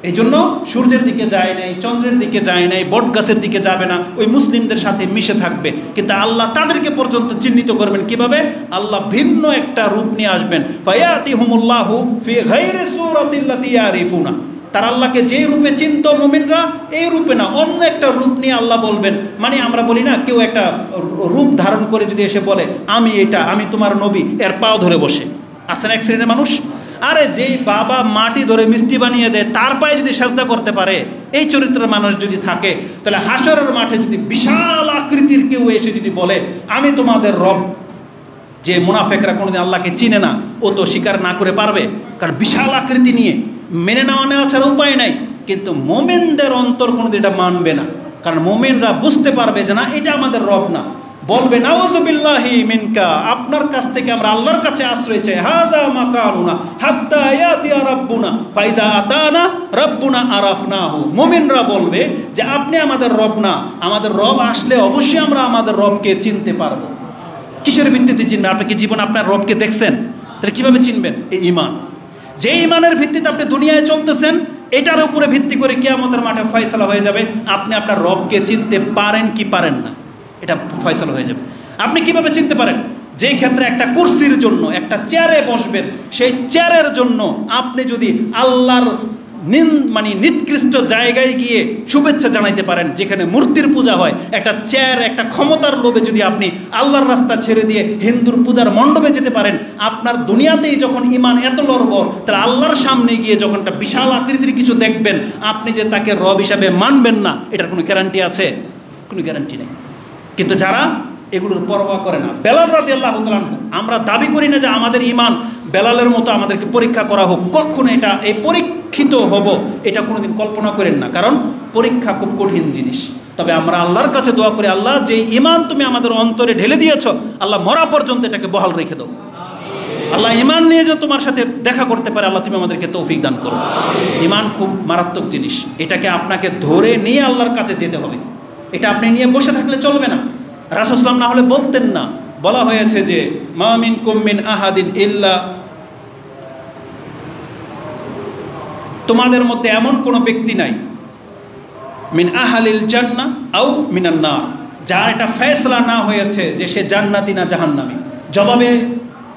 এই জন্য সূর্যের দিকে যায় নাই, চন্দ্রের দিকে যায় নাই, বটগাছের দিকে যাবে না, ওই মুসলিমদের সাথে মিশে থাকবে। কিন্তু আল্লাহ তাদেরকে পর্যন্ত চিহ্নিত করবেন কিভাবে? আল্লাহ ভিন্ন একটা রূপ নিয়ে আসবেন। ফায়াতিহুমুল্লাহু ফি গায়রি সূরাতিল্লাতী ইয়ারিফুনা। তারা আল্লাহকে যে রূপে চিনত মুমিনরা, এই রূপে না, অন্য একটা রূপ নিয়ে আল্লাহ বলবেন। মানে আমরা বলি না, কেউ একটা রূপ ধারণ করে যদি এসে বলে আমি এটা, আমি তোমার নবী, এর পাও ধরে বসে আছেন এক শ্রেণীর মানুষ। আরে যেই বাবা মাটি ধরে মিষ্টি বানিয়ে দেয়, তার পায়ে যদি সাজদা করতে পারে, এই চরিত্রের মানুষ যদি থাকে, তাহলে হাসরের মাঠে যদি বিশাল আকৃতির কেউ এসে যদি বলে আমি তোমাদের রব, যে মুনাফিকরা কোনোদিন আল্লাহকে চিনে না, ও তো স্বীকার না করে পারবে, কারণ বিশাল আকৃতি নিয়ে মেনে নেওয়া ছাড়া উপায় নাই। কিন্তু মোমেনদের অন্তর কোনোদিন এটা মানবে না, কারণ মোমেনরা বুঝতে পারবে যে না, এটা আমাদের রব না। বলবে নাউযুবিল্লাহি মিনকা, আপনার কাছ থেকে আমরা আল্লাহর কাছে আশ্রয় চাই। হাযা মাকানুনা হাত্তা ইয়াতিয়া রাব্বুনা ফাইজা আতানা রাব্বুনা আরাফনাহু। মুমিনরা বলবে যে আপনি আমাদের রব না, আমাদের রব আসলে অবশ্যই আমরা আমাদের রবকে চিনতে পারবো। কিসের ভিত্তিতে চিনবেন? আপনি কি জীবন আপনার রবকে দেখছেন? তাহলে কিভাবে চিনবেন? এই ঈমান, যে ঈমানের ভিত্তিতে আপনি দুনিয়ায় চলতেছেন, এটার উপরে ভিত্তি করে কিয়ামতের মাঠে ফয়সালা হয়ে যাবে আপনি আপনার রবকে চিনতে পারেন কি পারেন না, এটা ফয়সালা হয়ে যাবে। আপনি কিভাবে চিনতে পারেন? যেই ক্ষেত্রে একটা কুরসির জন্য, একটা চেয়ারে বসবেন, সেই চেয়ারের জন্য আপনি যদি আল্লাহর নিকৃষ্ট জায়গায় গিয়ে শুভেচ্ছা জানাইতে পারেন, যেখানে মূর্তির পূজা হয়, একটা চেয়ার, একটা ক্ষমতার লোভে যদি আপনি আল্লাহর রাস্তা ছেড়ে দিয়ে হিন্দুর পূজার মণ্ডপে যেতে পারেন, আপনার দুনিয়াতেই যখন ঈমান এত লড়বড়, তাহলে আল্লাহর সামনে গিয়ে যখন একটা বিশাল আকৃতির কিছু দেখবেন, আপনি যে তাকে রব হিসাবে মানবেন না, এটার কোনো গ্যারান্টি আছে? কোনো গ্যারান্টি নেই। কিন্তু যারা এগুলোর পরোয়া করে না, বেলাল রাদিয়াল্লাহু তাআলা আনহু, আমরা দাবি করি না যে আমাদের ঈমান বেলালের মতো আমাদেরকে পরীক্ষা করা হোক, কখনো এটা এই পরীক্ষিত হব এটা কোনোদিন কল্পনা করেন না, কারণ পরীক্ষা খুব কঠিন জিনিস। তবে আমরা আল্লাহর কাছে দোয়া করি, আল্লাহ যে ঈমান তুমি আমাদের অন্তরে ঢেলে দিয়েছ, আল্লাহ মরা পর্যন্ত এটাকে বহাল রেখে দাও। আল্লাহ ঈমান নিয়ে যে তোমার সাথে দেখা করতে পারে, আল্লাহ তুমি আমাদেরকে তৌফিক দান করো। ঈমান খুব মারাত্মক জিনিস, এটাকে আপনাকে ধরে নিয়ে আল্লাহর কাছে যেতে হবে। এটা আপনি নিয়ে বসে থাকলে চলবে না। রাসূল সাল্লাল্লাহু আলাইহি ওয়াসাল্লাম না হলে বলতেন না, বলা হয়েছে যে মা মিনকুম মিন আহাদিন ইল্লা, তোমাদের মধ্যে এমন কোনো ব্যক্তি নাই, মিন আহালিল জান্নাহ আও মিনান নার, যার এটা ফয়সালা না হয়েছে যে সে জান্নাতি না জাহান্নামী। জবাবে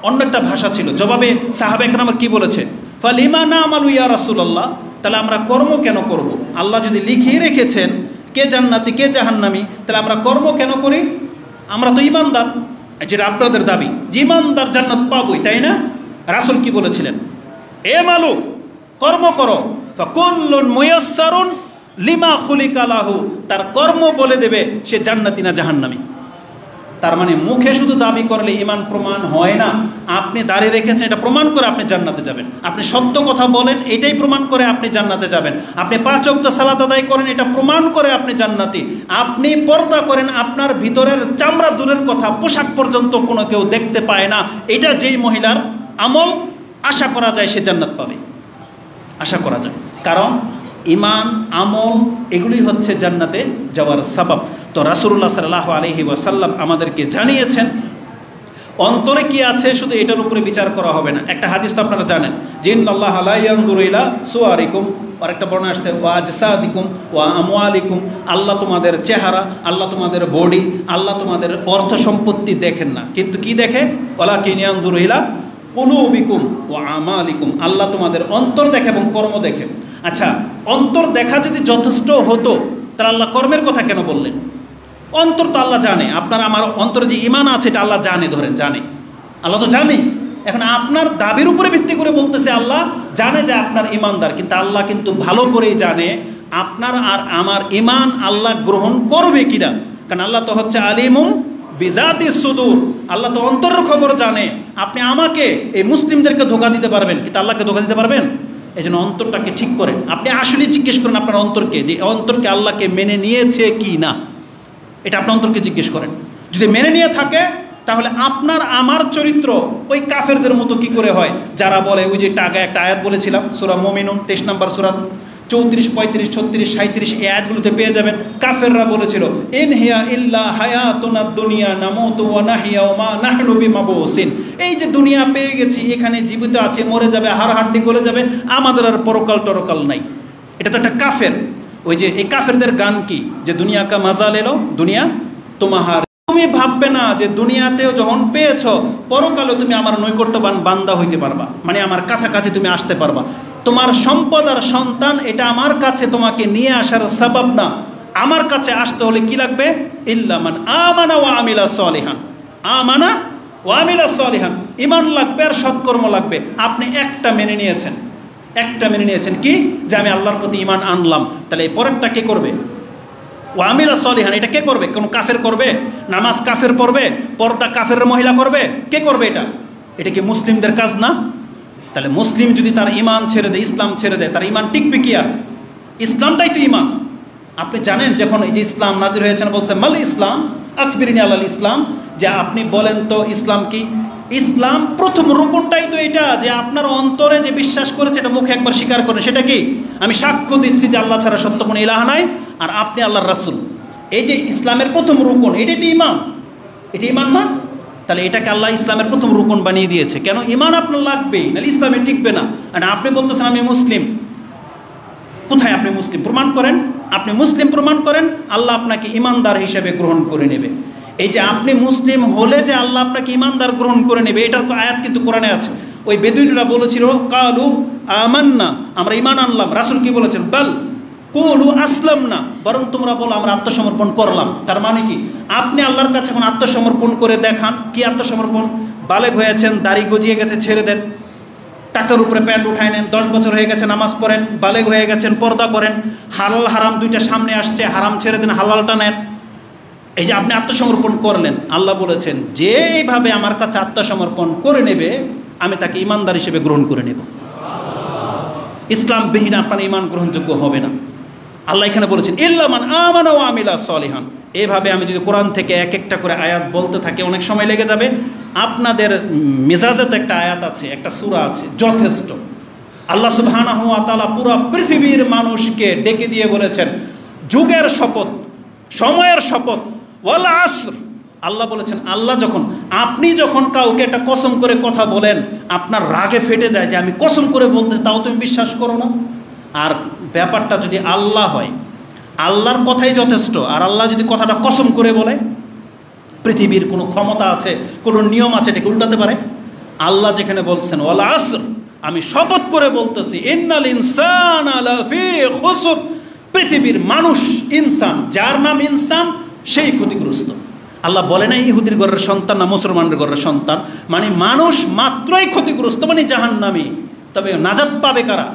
অন্য একটা ভাষা ছিল, জবাবে সাহাবা একরাম কি বলেছে? ফালিমা নামালু ইয়া রাসূলুল্লাহ, তাহলে আমরা কর্ম কেন করব? আল্লাহ যদি লিখিয়ে রেখেছেন কে জান্নাতি কে জাহান্নামী, তাহলে আমরা কর্ম কেন করি? আমরা তো ঈমানদার, যেটা আপনাদের দাবি যে ঈমানদার জান্নাত পাবই, তাই না? রাসূল কি বলেছিলেন? এ মালু, কর্ম করো, ফাকুল্লুন মুয়াসসারুন লিমা খুলিকা লাহু, তার কর্ম বলে দেবে সে জান্নাতি না জাহান্নামী। তার মানে মুখে শুধু দাবি করলে ঈমান প্রমাণ হয় না। আপনি দাঁড়িয়ে রেখেছেন, এটা প্রমাণ করে আপনি জান্নাতে যাবেন। আপনি সত্য কথা বলেন, এটাই প্রমাণ করে আপনি জান্নাতে যাবেন। আপনি 5 ওয়াক্ত সালাত আদায় করেন, এটা প্রমাণ করে আপনি জান্নাতি। আপনি পর্দা করেন, আপনার ভিতরের চামড়া দূরের কথা পোশাক পর্যন্ত কোনো কেউ দেখতে পায় না, এটা যেই মহিলার আমল, আশা করা যায় সে জান্নাত পাবে, আশা করা যায়। কারণ ঈমান, আমল এগুলি হচ্ছে জান্নাতে যাওয়ার সাবাব। তো রাসূলুল্লাহ সাল্লাল্লাহু আলাইহি ওয়াসাল্লাম আমাদেরকে জানিয়েছেন অন্তরে কি আছে শুধু এটার উপরে বিচার করা হবে না। একটা হাদিস তো আপনারা জানেন যে ইন্নাল্লাহা লা ইয়ানজুরু ইলা সুওয়ারিকুম, আর একটা বর্ণনা আসছে ওয়া আজসাদিকুম ওয়া আমওয়ালিকুম, আল্লাহ তোমাদের চেহারা, আল্লাহ তোমাদের বডি, আল্লাহ তোমাদের অর্থ সম্পত্তি দেখেন না, কিন্তু কি দেখে? ওয়ালাকিন ইয়ানজুরু ইলা কুলুবিকুম ওয়া আমালিকুম, আল্লাহ তোমাদের অন্তর দেখে এবং কর্ম দেখে। আচ্ছা, অন্তর দেখা যদি যথেষ্ট হতো তাহলে আল্লাহ কর্মের কথা কেন বললেন? অন্তর তো আল্লাহ জানে, আপনার আমার অন্তরে যে ঈমান আছে এটা আল্লাহ জানে, ধরেন জানে, আল্লাহ তো জানে। এখন আপনার দাবির উপরে ভিত্তি করে বলতেছে আল্লাহ জানে যে আপনার ঈমানদার, কিন্তু আল্লাহ কিন্তু ভালো করেই জানে আপনার আর আমার ঈমান আল্লাহ গ্রহণ করবে কিনা। কারণ আল্লাহ তো হচ্ছে আলিমুম বিজাতি সুদূর, আল্লাহ তো অন্তরের খবর জানে। আপনি আমাকে এই মুসলিমদেরকে ধোঁকা দিতে পারবেন, কিন্তু আল্লাহকে ধোঁকা দিতে পারবেন? এই জন্য অন্তরটাকে ঠিক করেন। আপনি আসলে জিজ্ঞেস করেন আপনার অন্তরকে, যে অন্তরকে আল্লাহকে মেনে নিয়েছে কি না, এটা আপনার অন্তরকে জিজ্ঞেস করেন। যদি মেনে নিয়ে থাকে তাহলে আপনার আমার চরিত্র ওই কাফেরদের মতো কি করে হয়, যারা বলে, ওই যে আগে একটা আয়াত বলেছিলাম সূরা মুমিনুন 23 নম্বর সূরা 34, 35, 36, 37 এই আয়াতগুলোতে পেয়ে যাবেন। কাফেররা বলেছিল ইন হিয়া ইল্লা হায়াতুনা দুনিয়া নামুতু ওয়া নাহিয়া ওয়া মা নাহনু বিমাবুসিন, এই যে দুনিয়া পেয়ে গেছি, এখানে জীবিত আছে, মরে যাবে, হাড় হাড্ডি গলে যাবে, আমাদের আর পরকাল টরকাল নাই। এটা তো একটা কাফের। ওই যে এই কাফেরদের গান কি, যে দুনিয়া কা মজা লেলো দুনিয়া তোমার, তুমি ভাববে না যে দুনিয়াতেও যখন পেয়েছ পরকালে তুমি আমার নৈকট্যবান বান্দা হইতে পারবা, মানে আমার কাছাকাছি তুমি আসতে পারবা। তোমার সম্পদ আর সন্তান এটা আমার কাছে তোমাকে নিয়ে আসার সাবাব না। আমার কাছে আসতে হলে কি লাগবে? ইল্লা মান আমানা ওয়া আমিলা সলিহান, আমানা ওয়া আমিলা সলিহান, ঈমান লাগবে আর সৎকর্ম লাগবে। আপনি একটা মেনে নিয়েছেন, একটা মেনে নিয়েছেন কি, যে আমি আল্লাহর প্রতি ঈমান আনলাম, তাহলে এই পরেরটা কে করবে? ওয়া আমিলা সলিহান, এটা কে করবে? কোন কাফের করবে? নামাজ কাফের পড়বে? পর্দা কাফের মহিলা করবে? কে করবে এটা? এটা কি মুসলিমদের কাজ না? তাহলে মুসলিম যদি তার ঈমান ছেড়ে দেয়, ইসলাম ছেড়ে দেয়, তার ঈমান টিকবে কি আর? ইসলামটাই তো ঈমান। আপনি জানেন যখন এই যে ইসলাম নাজির হয়েছেন, বলছে মাল ইসলাম, আকবিরিনী আলাল ইসলাম, যে আপনি বলেন তো ইসলাম কি। ইসলাম প্রথম রুকনটাই তো এটা, যে আপনার অন্তরে যে বিশ্বাস করেছে এটা মুখে একবার স্বীকার করেন। সেটা কি? আমি সাক্ষ্য দিচ্ছি যে আল্লাহ ছাড়া সত্য কোনো ইলাহ নাই, আর আপনি আল্লাহর রাসূল। এই যে ইসলামের প্রথম রুকন, এটাই তো ঈমান। এটা ঈমান না? তাহলে এটাকে আল্লাহ ইসলামের প্রথম রুকন বানিয়ে দিয়েছে। কেন? ঈমান আপনার লাগবেই, নাহলে ইসলামে টিকবে না। আর আপনি বলতেছেন আমি মুসলিম, কোথায় আপনি মুসলিম? প্রমাণ করেন। আপনি মুসলিম প্রমাণ করেন, আল্লাহ আপনাকে ঈমানদার হিসেবে গ্রহণ করে নেবে। এই যে আপনি মুসলিম হলে যে আল্লাহ আপনাকে ঈমানদার গ্রহণ করে নেবে, এটার আয়াত কিন্তু কোরআনে আছে। ওই বেদুইনরা বলেছিল কালু আমান্না, আমরা ঈমান আনলাম। রাসূল কি বলেছেন? বাল কুলু আসলাম না, বরং তোমরা বলো আমরা আত্মসমর্পণ করলাম। তার মানে কি? আপনি আল্লাহর কাছে এখন আত্মসমর্পণ করে দেখান। কি আত্মসমর্পণ? বালেগ হয়েছেন, দাড়ি গজিয়ে গেছে, ছেড়ে দেন। টাকটার উপরে প্যান্ট উঠায় নেন। 10 বছর হয়ে গেছে, নামাজ পড়েন। বালেগ হয়ে গেছেন, পর্দা করেন। হালাল হারাম দুইটা সামনে আসছে, হারাম ছেড়ে দেন, হালালটা নেন। এই যে আপনি আত্মসমর্পণ করলেন, আল্লাহ বলেছেন যে এইভাবে আমার কাছে আত্মসমর্পণ করে নেবে, আমি তাকে ঈমানদার হিসেবে গ্রহণ করে নেব। ইসলামবিহীন আপনার ঈমান গ্রহণযোগ্য হবে না। আল্লাহ এখানে বলেছেন ইল্লা মান আমানা ওয়া আমিলা সলিহান। এইভাবে আমি যদি কোরআন থেকে এক একটা করে আয়াত বলতে থাকি অনেক সময় লেগে যাবে। আপনাদের মেজাজে তো একটা আয়াত আছে, একটা সূরা আছে, যথেষ্ট। আল্লাহ সুবহানাহু ওয়া তাআলা পুরো পৃথিবীর মানুষকে ডেকে দিয়ে বলেছেন যুগের শপথ, সময়ের শপথ, ওয়াল আসর। আল্লাহ বলেছেন, আল্লাহ যখন, আপনি যখন কাউকে একটা কসম করে কথা বলেন, আপনার রাগে ফেটে যায় যে আমি কসম করে বলতে, তাও তুমি বিশ্বাস করো না। আর ব্যাপারটা যদি আল্লাহ হয়, আল্লাহর কথাই যথেষ্ট। আর আল্লাহ যদি কথাটা কসম করে বলে, পৃথিবীর কোনো ক্ষমতা আছে, কোনো নিয়ম আছে এটাকে উল্টাতে পারে? আল্লাহ যেখানে বলছেন ওয়াল আসর, আমি শপথ করে বলতেছি ইন্নাল ইনসানা লাফি খুসর, পৃথিবীর মানুষ, ইনসান, যার নাম ইনসান সেই ক্ষতিগ্রস্ত। আল্লাহ বলে না ইহুদির ঘরের সন্তান না মুসলমানের ঘরের সন্তান, মানে মানুষ মাত্রই ক্ষতিগ্রস্ত, মানে জাহান্নামী। তবে নাজাত পাবে কারা?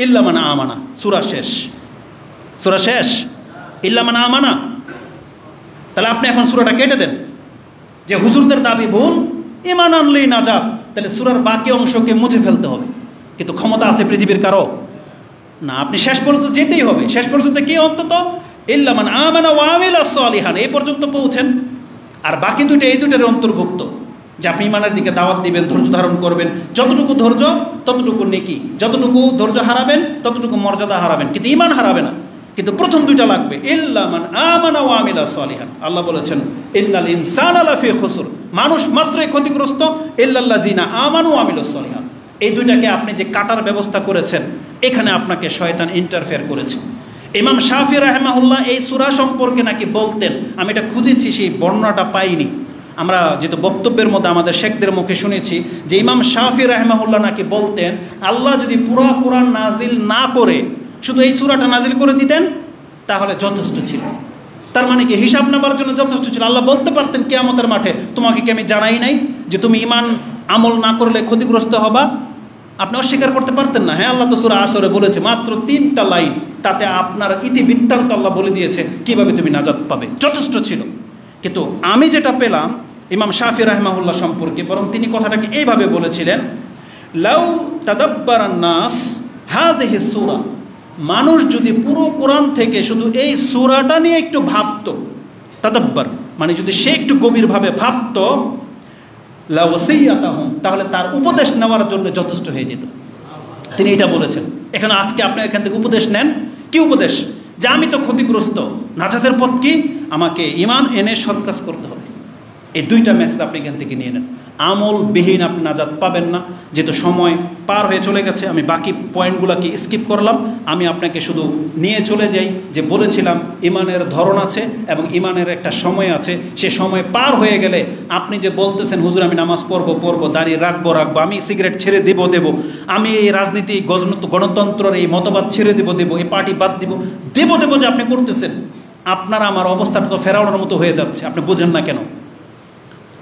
ইল্লা মান আমানা। সূরা শেষ, সূরা শেষ, ইল্লা মান আমানা। তাহলে আপনি এখন সূরাটা কেটে দেন যে হুজুরদের দাবি ভুল, ঈমান আনলেই নাজাত। তাহলে সূরার বাকি অংশকে মুছে ফেলতে হবে। কিন্তু ক্ষমতা আছে পৃথিবীর কারো? না, আপনি শেষ পর্যন্ত যেতেই হবে। শেষ পর্যন্ত কি? অন্তত ইল্লা মান আমানা ওয়া আমিলা সলিহান, এই পর্যন্ত পৌঁছেন। আর বাকি দুটো এই দুটোর অন্তর্ভুক্ত, যে আপনি ঈমানের দিকে দাওয়াত দিবেন, ধৈর্য ধারণ করবেন। যতটুকু ধৈর্য ততটুকু নেকি, যতটুকু ধৈর্য হারাবেন ততটুকু মর্যাদা হারাবেন, কিন্তু ঈমান হারাবে না। কিন্তু প্রথম দুইটা লাগবে, ইল্লা মান আমানা ওয়া আমিলা সলিহান। আল্লাহ বলেছেন ইন্নাল ইনসানা লাফি খুসর, মানুষ মাত্রই ক্ষতিগ্রস্ত, ইল্লাল্লাযিনা আমানু ওয়া আমিলুস সলিহাত। এই দুইটাকে আপনি যে কাটার ব্যবস্থা করেছেন, এখানে আপনাকে শয়তান ইন্টারফেয়ার করেছে। ইমাম শাফি রাহিমাহুল্লাহ এই সূরা সম্পর্কে নাকি বলতেন, আমি এটা খুঁজেছি, সেই বর্ণনাটা পাইনি। আমরা যেহেতু বক্তব্যের মধ্যে আমাদের শেখদের মুখে শুনেছি যে ইমাম শাফি রাহিমাহুল্লাহ নাকি বলতেন, আল্লাহ যদি পুরো কোরআন নাজিল না করে শুধু এই সূরাটা নাজিল করে দিতেন তাহলে যথেষ্ট ছিল। তার মানে কি? হিসাব নেবার জন্য যথেষ্ট ছিল। আল্লাহ বলতে পারতেন কিয়ামতের মাঠে, তোমাকে কি আমি জানাই নাই যে তুমি ঈমান আমল না করলে ক্ষতিগ্রস্ত হবা? আপনি অস্বীকার করতে পারতেন না? হ্যাঁ, আল্লাহ তো সূরা আসরে বলেছে, মাত্র 3টা লাইন, তাতে আপনার ইতিবৃত্তান্ত আল্লাহ বলে দিয়েছে কিভাবে তুমি নাজাত পাবে, যথেষ্ট ছিল। কিন্তু আমি যেটা পেলাম ইমাম শাফি রাহিমাহুল্লাহ সম্পর্কে, বরং তিনি কথাটাকে এইভাবে বলেছিলেন, লাউ তাদাব্বারান নাস হাযিহি সূরা, মানুষ যদি পুরো কোরআন থেকে শুধু এই সূরাটা নিয়ে একটু ভাবতো, তাদাব্বার মানে যদি সে একটু গভীরভাবে ভাবতো, লাওয়াসিয়াতাহুম, তাহলে তার উপদেশ নেওয়ার জন্য যথেষ্ট হয়ে যেত। তিনি এটা বলেছেন। এখানে আজকে আপনি এখান থেকে উপদেশ নেন। কি উপদেশ? যে আমি তো ক্ষতিগ্রস্ত, নাজাতের পথ কি? আমাকে ঈমান এনে সৎ কাজ করতে হবে। এই দুইটা মেসেজ আপনি এখান থেকে নিয়ে নেন। আমলবিহীন আপনি নাজাত পাবেন না। যেহেতু সময় পার হয়ে চলে গেছে, আমি বাকি পয়েন্টগুলোকে স্কিপ করলাম। আমি আপনাকে শুধু নিয়ে চলে যাই যে বলেছিলাম ঈমানের ধরন আছে এবং ঈমানের একটা সময় আছে। সে সময় পার হয়ে গেলে আপনি যে বলতেছেন হুজুর আমি নামাজ পড়বো, দাঁড়িয়ে রাখবো, আমি সিগারেট ছেড়ে দেব, আমি এই রাজনীতি গণতন্ত্রের এই মতবাদ ছেড়ে দেব, এই পার্টি বাদ দেব যে আপনি করতেছেন, আপনার আমার অবস্থাটা তো ফেরাউনের মতো হয়ে যাচ্ছে। আপনি বোঝেন না কেন?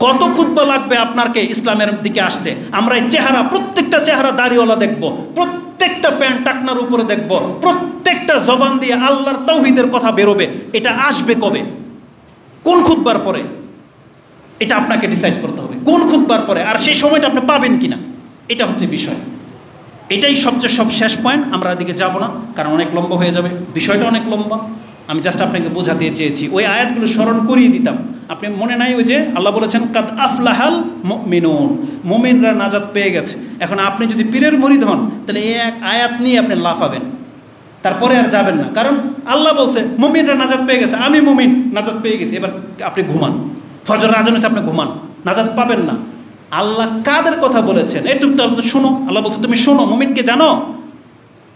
কত খুতবা লাগবে আপনাকে ইসলামের দিকে আসতে? আমরা এই চেহারা, প্রত্যেকটা চেহারা দাড়িওয়ালা দেখব, প্রত্যেকটা প্যান্ট টাকনার উপরে দেখব, প্রত্যেকটা জবান দিয়ে আল্লাহর তাওহীদের কথা বেরোবে। এটা আসবে কবে? কোন খুতবার পরে? এটা আপনাকে ডিসাইড করতে হবে, কোন খুতবার পরে, আর সেই সময়টা আপনি পাবেন কিনা, এটা হচ্ছে বিষয়। এটাই সবচেয়ে শেষ পয়েন্ট। আমরা এদিকে যাব না, কারণ অনেক লম্বা হয়ে যাবে, বিষয়টা অনেক লম্বা। আমি জাস্ট আপনাকে বোঝাতে চেয়েছি, ওই আয়াতগুলো স্মরণ করিয়ে দিতাম। আপনি মনে নাই ওই যে আল্লাহ বলেছেন কাদ আফলাহাল মুমিনুন, মুমিনরা নাজাত পেয়ে গেছে। এখন আপনি যদি পীরের মুরিদ হন তাহলে এই এক আয়াত নিয়ে আপনি লাফাবেন, তারপরে আর যাবেন না। কারণ আল্লাহ বলছে মুমিনরা নাজাত পেয়ে গেছে, আমি মুমিন নাজাত পেয়ে গেছি, এবার আপনি ঘুমান, ফজর আজান হয়েছে আপনি ঘুমান, নাজাত পাবেন না। আল্লাহ কাদের কথা বলেছেন? এই তুমি তো শোনো, আল্লাহ বলছে তুমি শোনো, মুমিনকে জানো।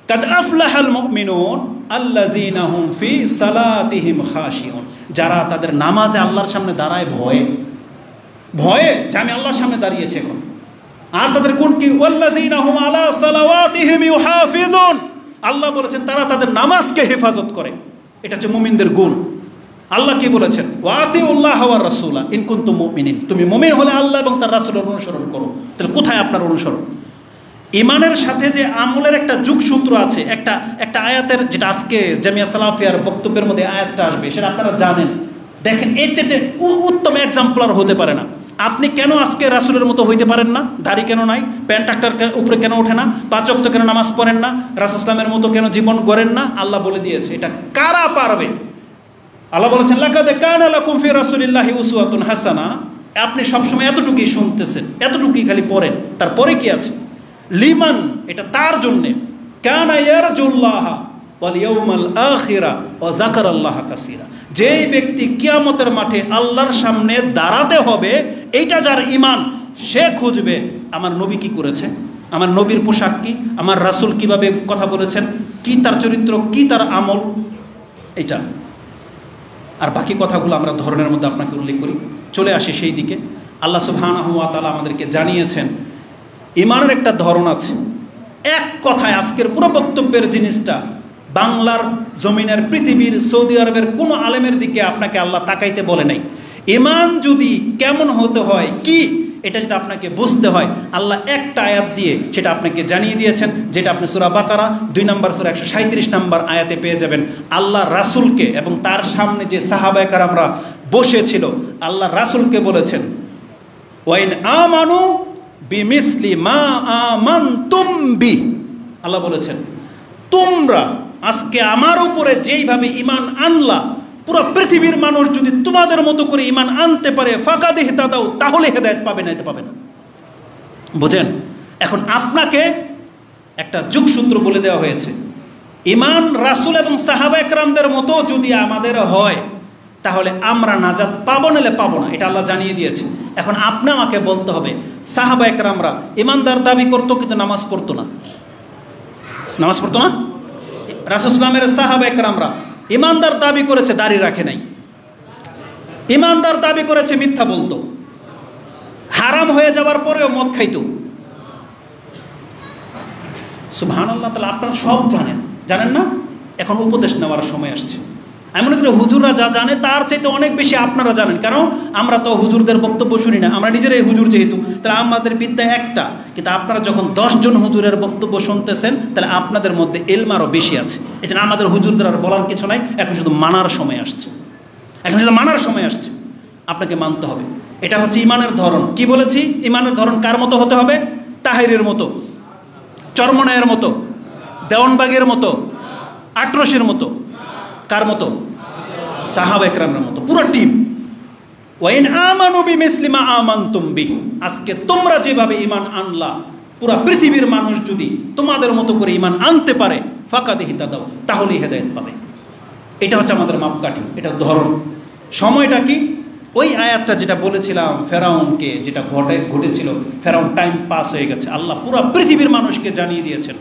কাদ আফলাহাল মুমিনুন আল্লাযীনা হুম ফি সালাতিহিম খাশিউন, যারা তাদের নামাজে আল্লাহর সামনে দাঁড়ায় ভয়ে ভয়ে, যে আমি আল্লাহর সামনে দাঁড়িয়েছি এখন। আর তাদের গুণ কি? ওয়াল্লাযীনা হুম আলা সালাওয়াতিহিম ইউহাফিজুন, আল্লাহ বলেছেন তারা তাদের নামাজকে হেফাজত করে। এটা হচ্ছে মুমিনদের গুণ। আল্লাহ কি বলেছেন? ওয়াতিউল্লাহ ওয়া রাসূলা ইন কুনতুম মুমিনিন, তুমি মুমিন হলে আল্লাহ এবং তার রাসূলের অনুসরণ করো। তাহলে কোথায় আপনার অনুসরণ? ইমানের সাথে যে আমলের একটা যুগসূত্র আছে, একটা আয়াতের, যেটা আজকে জামিয়া সালাফিয়ার বক্তব্যের মধ্যে আয়াতটা আসবে, সেটা আপনারা জানেন। দেখেন এর চেয়ে উত্তম এক্সাম্পল আর হতে পারে না। আপনি কেন আজকে রাসূলের মতো হইতে পারেন না? দাড়ি কেন নাই? প্যান্ট টাকটার উপরে কেন ওঠে না? 5 ওয়াক্ত কেন নামাজ পড়েন না? রাসূল ইসলামের মতো কেন জীবন গড়েন না? আল্লাহ বলে দিয়েছে। এটা কারা পারবে? আল্লাহ বলেছেন লাকাদ কানা লাকুম ফি রাসূলিল্লাহি উসওয়াতুন হাসানা। আপনি সবসময় এতটুকুই শুনতেছেন, এতটুকুই খালি পড়েন, তারপরে কি আছে? লিমান, এটা তার জন্যে, কানা ইয়ারজুল্লাহ ওয়াল ইয়াউমাল আখিরা ওয়া যাকারাল্লাহা কাসীরা, যেই ব্যক্তি কিয়ামতের মাঠে আল্লাহর সামনে দাঁড়াতে হবে, এইটা যার ঈমান, সে খুঁজবে আমার নবী কি করেছে, আমার নবীর পোশাক কি, আমার রাসূল কিভাবে কথা বলেছেন, কি তার চরিত্র, কি তার আমল, এইটা। আর বাকি কথাগুলো আমরা ধরনের মধ্যে আপনাকে উল্লেখ করি। চলে আসি সেই দিকে। আল্লাহ সুবহানাহু ওয়া তাআলা আমাদেরকে জানিয়েছেন ইমানের একটা ধরন আছে। এক কথায় আজকের পুরো বক্তব্যের জিনিসটা বাংলার জমিনের, পৃথিবীর, সৌদি আরবের কোনো আলেমের দিকে আপনাকে আল্লাহ তাকাইতে বলে নাই। ইমান যদি কেমন হতে হয়, কি এটা যদি আপনাকে বুঝতে হয়, আল্লাহ একটা আয়াত দিয়ে সেটা আপনাকে জানিয়ে দিয়েছেন, যেটা আপনি সূরা বাকারা 2 নম্বর সূরা 137 নম্বর আয়াতে পেয়ে যাবেন। আল্লাহ রাসূলকে এবং তার সামনে যে সাহাবায়ে কেরামরা বসেছিল, আল্লাহ রাসূলকে বলেছেন ওয়াইন আমানু বিমিসলি মা আমানতুম বি, আল্লাহ বলেছেন তোমরা আজকে আমার উপরে যেইভাবে ঈমান আনলা, পুরো পৃথিবীর মানুষ যদি তোমাদের মতো করে ঈমান আনতে পারে, ফাকাদ ইহতাদাউ, তাহলে হেদায়েত পাবে, না এতে পাবে না। বুঝেন? এখন আপনাকে একটা যুগসূত্র বলে দেওয়া হয়েছে। ঈমান রাসূল এবং সাহাবায়ে কেরামদের মতো যদি আমাদের হয়, তাহলে আমরা নাজাত পাবো, নাহলে পাবো না, এটা আল্লাহ জানিয়ে দিয়েছে। এখন আপনি আমাকে বলতে হবে, সাহাবায়ে কেরামরা ঈমানদার দাবি করতো কিন্তু নামাজ পড়তো না, নামাজ পড়তো না। রাসূল ইসলামের সাহাবায়ে কেরামরা ঈমানদার দাবি করেছে, দাড়ি রাখে নাই। ঈমানদার দাবি করেছে, মিথ্যা বলতো। হারাম হয়ে যাওয়ার পরেও মদ খাইতো। সুবহানাল্লাহ। তাহলে আপনারা সব জানেন, জানেন না? এখন উপদেশ নেওয়ার সময় আসছে। আমি মনে করি হুজুররা যা জানে তার চাইতে অনেক বেশি আপনারা জানেন, কারণ আমরা তো হুজুরদের বক্তব্য শুনি না, আমরা নিজেরাই হুজুর যেহেতু, তাহলে আমাদের বিদ্যা একটা। কিন্তু আপনারা যখন 10 জন হুজুরের বক্তব্য শুনতেছেন, তাহলে আপনাদের মধ্যে ইলম আরও বেশি আছে। এই জন্য আমাদের হুজুরদের আর বলার কিছু নাই, এখন শুধু মানার সময় আসছে, এখন শুধু মানার সময় আসছে। আপনাকে মানতে হবে। এটা হচ্ছে ইমানের ধরন। কি বলেছি? ইমানের ধরন কার মতো হতে হবে? তাহিরের মতো, চরমনায়ের মতো, দেওয়ানবাগের মতো, আটরসের মতো। কার মতো? সাহাবায়ে কেরামের মতো, পুরো টিম। ওয়াইন আমানু বিমিসলি মা আমানতুম বিহি, আজকে তোমরা যেভাবে ঈমান আনলা, পুরো পৃথিবীর মানুষ যদি তোমাদের মতো করে ঈমান আনতে পারে, ফাকাদ ইহতাদাউ, তাহলেই হেদায়েত পাবে। এটা হচ্ছে আমাদের মাপকাঠি, এটা ধরন। সময়টা কি? ওই আয়াতটা যেটা বলেছিলাম ফেরাউনকে, যেটা ঘটেছিল, ফেরাউন টাইম পাস হয়ে গেছে, আল্লাহ পুরো পৃথিবীর মানুষকে জানিয়ে দিয়েছেন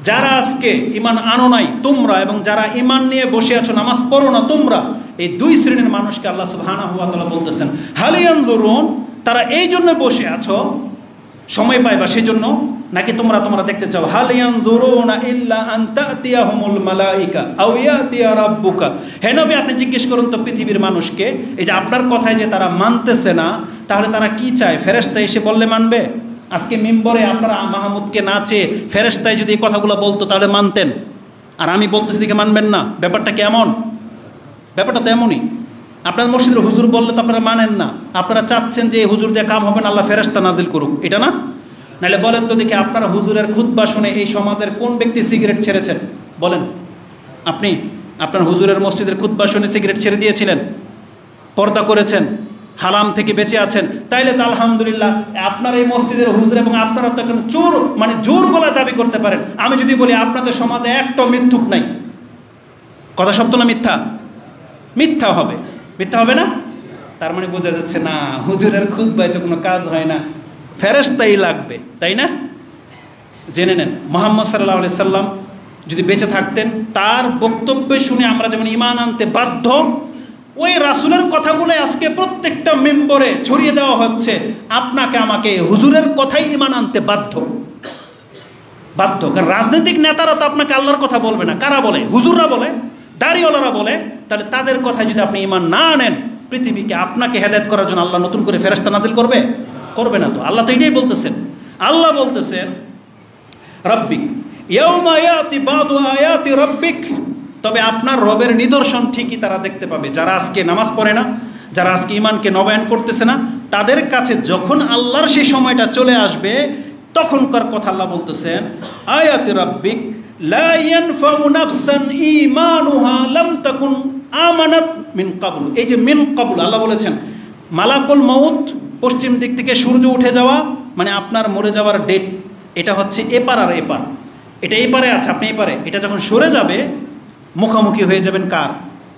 যারা আজকে ঈমান আনো নাই তোমরা, এবং যারা ঈমান নিয়ে বসে আছো নামাজ পড়ো না তোমরা, এই 2 শ্রেণীর মানুষকে আল্লাহ সুবহানাহু ওয়া তাআলা বলতেছেন হাল ইয়ানজুরুন, তারা এই জন্য বসে আছো সময় পাইবা সেই জন্য, নাকি তোমরা দেখতে চাও? হাল ইয়ানজুরুনা ইল্লা আন তা'তিয়াহুমুল মালাইকা আও ইয়াতিয়া রাব্বুকা। হে নবী, আপনি জিজ্ঞেস করুন তো পৃথিবীর মানুষকে, এই যে আপনার কথায় যে তারা মানতেছে না, তাহলে তারা কি চায়? ফেরেশতা এসে বললে মানবে? আজকে মিম্বরে আপনারা মাহমুদকে না চেয়ে ফেরেশতায় যদি এই কথাগুলো বলতো তাহলে মানতেন, আর আমি বলতেছি দিকে মানবেন না। ব্যাপারটা কেমন? ব্যাপারটা তো এমনই। আপনার মসজিদের হুজুর বললে তো আপনারা মানেন না, আপনারা চাচ্ছেন যে এই হুজুর দিয়ে কাম হবে না, আল্লাহ ফেরেশতা নাজিল করুক, এটা না? নাহলে বলেন তো দেখি, আপনারা হুজুরের খুতবা শুনে এই সমাজের কোন ব্যক্তি সিগারেট ছেড়েছেন? বলেন আপনি। আপনার হুজুরের মসজিদের খুতবা শুনে সিগারেট ছেড়ে দিয়েছিলেন, পর্দা করেছেন, হারাম থেকে বেঁচে আছেন, তাইলে তো আলহামদুলিল্লাহ আপনার এই মসজিদের হুজুর এবং আপনারা তো এখন চোর, মানে জোর গলায় দাবি করতে পারেন। আমি যদি বলি আপনাদের সমাজে একটা মিথ্যুক নাই, কথা সত্য না মিথ্যা? মিথ্যা হবে, মিথ্যা হবে না? তার মানে বোঝা যাচ্ছে না হুজুরের খুতবায় তো কোনো কাজ হয় না, ফেরেশতাই লাগবে, তাই না? জেনে নেন মুহাম্মদ সাল্লাল্লাহু আলাইহি সাল্লাম যদি বেঁচে থাকতেন, তার বক্তব্য শুনে আমরা যেমন ঈমান আনতে বাধ্য, ওই রাসূলের কথাগুলো আজকে প্রত্যেকটা মেম্বরে ছড়িয়ে দেওয়া হচ্ছে। আপনাকে আমাকে হুজুরের কথাই ঈমান আনতে বাধ্য, বাধ্য। কারণ রাজনৈতিক নেতারা তো আপনাকে আল্লাহর কথা বলবে না, কারা বলে? হুজুররা বলে, দাড়িওয়ালারা বলে। তাহলে তাদের কথায় যদি আপনি ঈমান না আনেন, পৃথিবীকে আপনাকে হেদায়েত করার জন্য আল্লাহ নতুন করে ফেরেশতা নাজিল করবে? করবে না তো। আল্লাহ তো এটাই বলতেছেন। আল্লাহ বলতেছেন রব্বিক ইয়াউমা ইয়াতি বাদু আয়াতি রব্বিক, তবে আপনার রবের নিদর্শন ঠিকই তারা দেখতে পাবে যারা আজকে নামাজ পড়ে না, যারা আজকে ঈমানকে নবায়ন করতেছে না। তাদের কাছে যখন আল্লাহর সেই সময়টা চলে আসবে, তখনকার কথা আল্লাহ বলতেছেন আয়াতি রব্বিক লা ইয়ানফাউ নাফসান ঈমানুহা লাম তাকুন আমানাত মিন ক্বাবল। এই যে মিন ক্বাবল আল্লাহ বলেছেন, মালাকুল মউত পশ্চিম দিক থেকে সূর্য উঠে যাওয়া মানে আপনার মরে যাওয়ার ডেট, এটা হচ্ছে এপার আর এপার, এটা এপারে আছে, আপনি এপারে, এটা যখন সরে যাবে মুখোমুখি হয়ে যাবেন কার?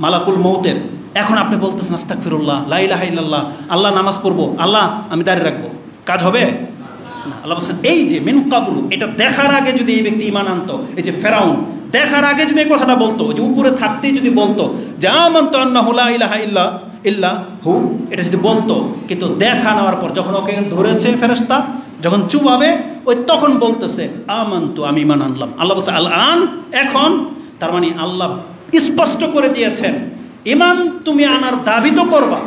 মালাকুল মউতের। এখন আপনি বলতেছেন আস্তাগফিরুল্লাহ, লা ইলাহা ইল্লাল্লাহ, আল্লাহ নামাজ পড়বো, আল্লাহ আমি দাঁড়িয়ে রাখবো, কাজ হবে না। আল্লাহ বলছেন এই যে মিন ক্বাবলু, এটা দেখার আগে যদি এই ব্যক্তি ঈমান আনতো, এই যে ফেরাউন দেখার আগে যদি এই কথাটা বলতো, যে উপরে থাকতেই যদি বলতো যে আমানতু আন্নাহু লা ইলাহা ইল্লাহু, এটা যদি বলতো, কিন্তু দেখা নেওয়ার পর যখন ওকে ধরেছে ফেরেশতা, যখন চুবাবে, ওই তখন বলতেছে আমানতু, আমি ঈমান আনলাম। আল্লাহ বলছে আল আন, এখন। তার মানে আল্লাহ স্পষ্ট করে দিয়েছেন ঈমান তুমি আনার দাবি তো করবা।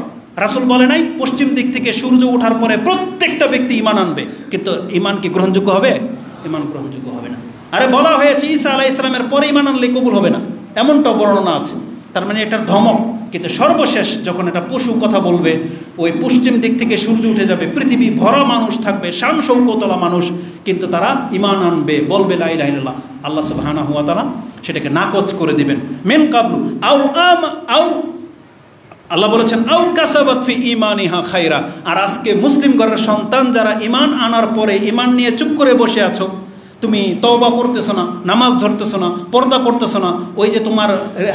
রাসূল বলে নাই পশ্চিম দিক থেকে সূর্য ওঠার পরে প্রত্যেকটা ব্যক্তি ঈমান আনবে, কিন্তু ঈমান কি গ্রহণযোগ্য হবে? ঈমান গ্রহণযোগ্য হবে না। আরে বলা হয়েছে ঈসা আলাইহিস সালামের পরে ঈমান আনলে কবুল হবে না, এমনটা বর্ণনা আছে। তার মানে এটার ধমক। কিন্তু সর্বশেষ যখন এটা পশু কথা বলবে, ওই পশ্চিম দিক থেকে সূর্য উঠে যাবে, পৃথিবী ভরা মানুষ থাকবে, শান শৌকতলা মানুষ, কিন্তু তারা ঈমান আনবে, বলবে লা ইলাহা ইল্লাল্লাহ। আল্লাহ সুবহানাহু ওয়া তাআলা সেটাকে নাকচ করে দিবেন। মিন ক্বাবলু আও আল্লাহ বলেছেন আও কাসাবাত ফি ঈমানিহা খায়রা। আর আজকে মুসলিম ঘরের সন্তান যারা ঈমান আনার পরে ঈমান নিয়ে চুপ করে বসে আছো, তুমি তওবা করতেছো না, নামাজ ধরতেছো না, পর্দা করতেছো না, ওই যে তোমার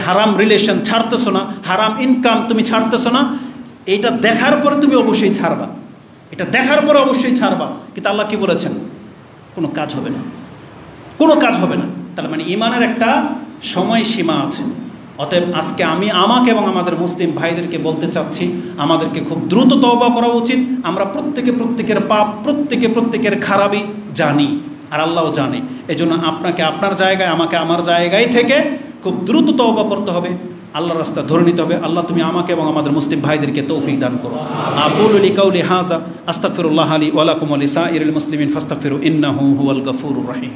হারাম রিলেশন ছাড়তেছো না, হারাম ইনকাম তুমি ছাড়তেছো না, এইটা দেখার পরে তুমি অবশ্যই ছাড়বা, এটা দেখার পরে অবশ্যই ছাড়বা। কিন্তু আল্লাহ কি বলেছেন? কোনো কাজ হবে না, কোনো কাজ হবে না। তার মানে ঈমানের একটা সময়সীমা আছে। অতএব আজকে আমি আমাকে এবং আমাদের মুসলিম ভাইদেরকে বলতে চাচ্ছি, আমাদেরকে খুব দ্রুত তওবা করা উচিত। আমরা প্রত্যেকের পাপ, প্রত্যেকের খারাপই জানি, আর আল্লাহও জানে। এজন্য আপনাকে আপনার জায়গায়, আমাকে আমার জায়গায় থেকে খুব দ্রুত তওবা করতে হবে, আল্লাহর রাস্তা ধরে নিতে হবে। আল্লাহ তুমি আমাকে এবং আমাদের মুসলিম ভাইদেরকে তৌফিক দান করো। আকুলু লিকাউলি হাযা আস্তাগফিরুল্লাহ লি ওয়া লাকুম ওয়া লিসাইরিল মুসলিমিন ফাস্তাগফিরু ইন্নাহু হুয়াল গফুরুর রহিম।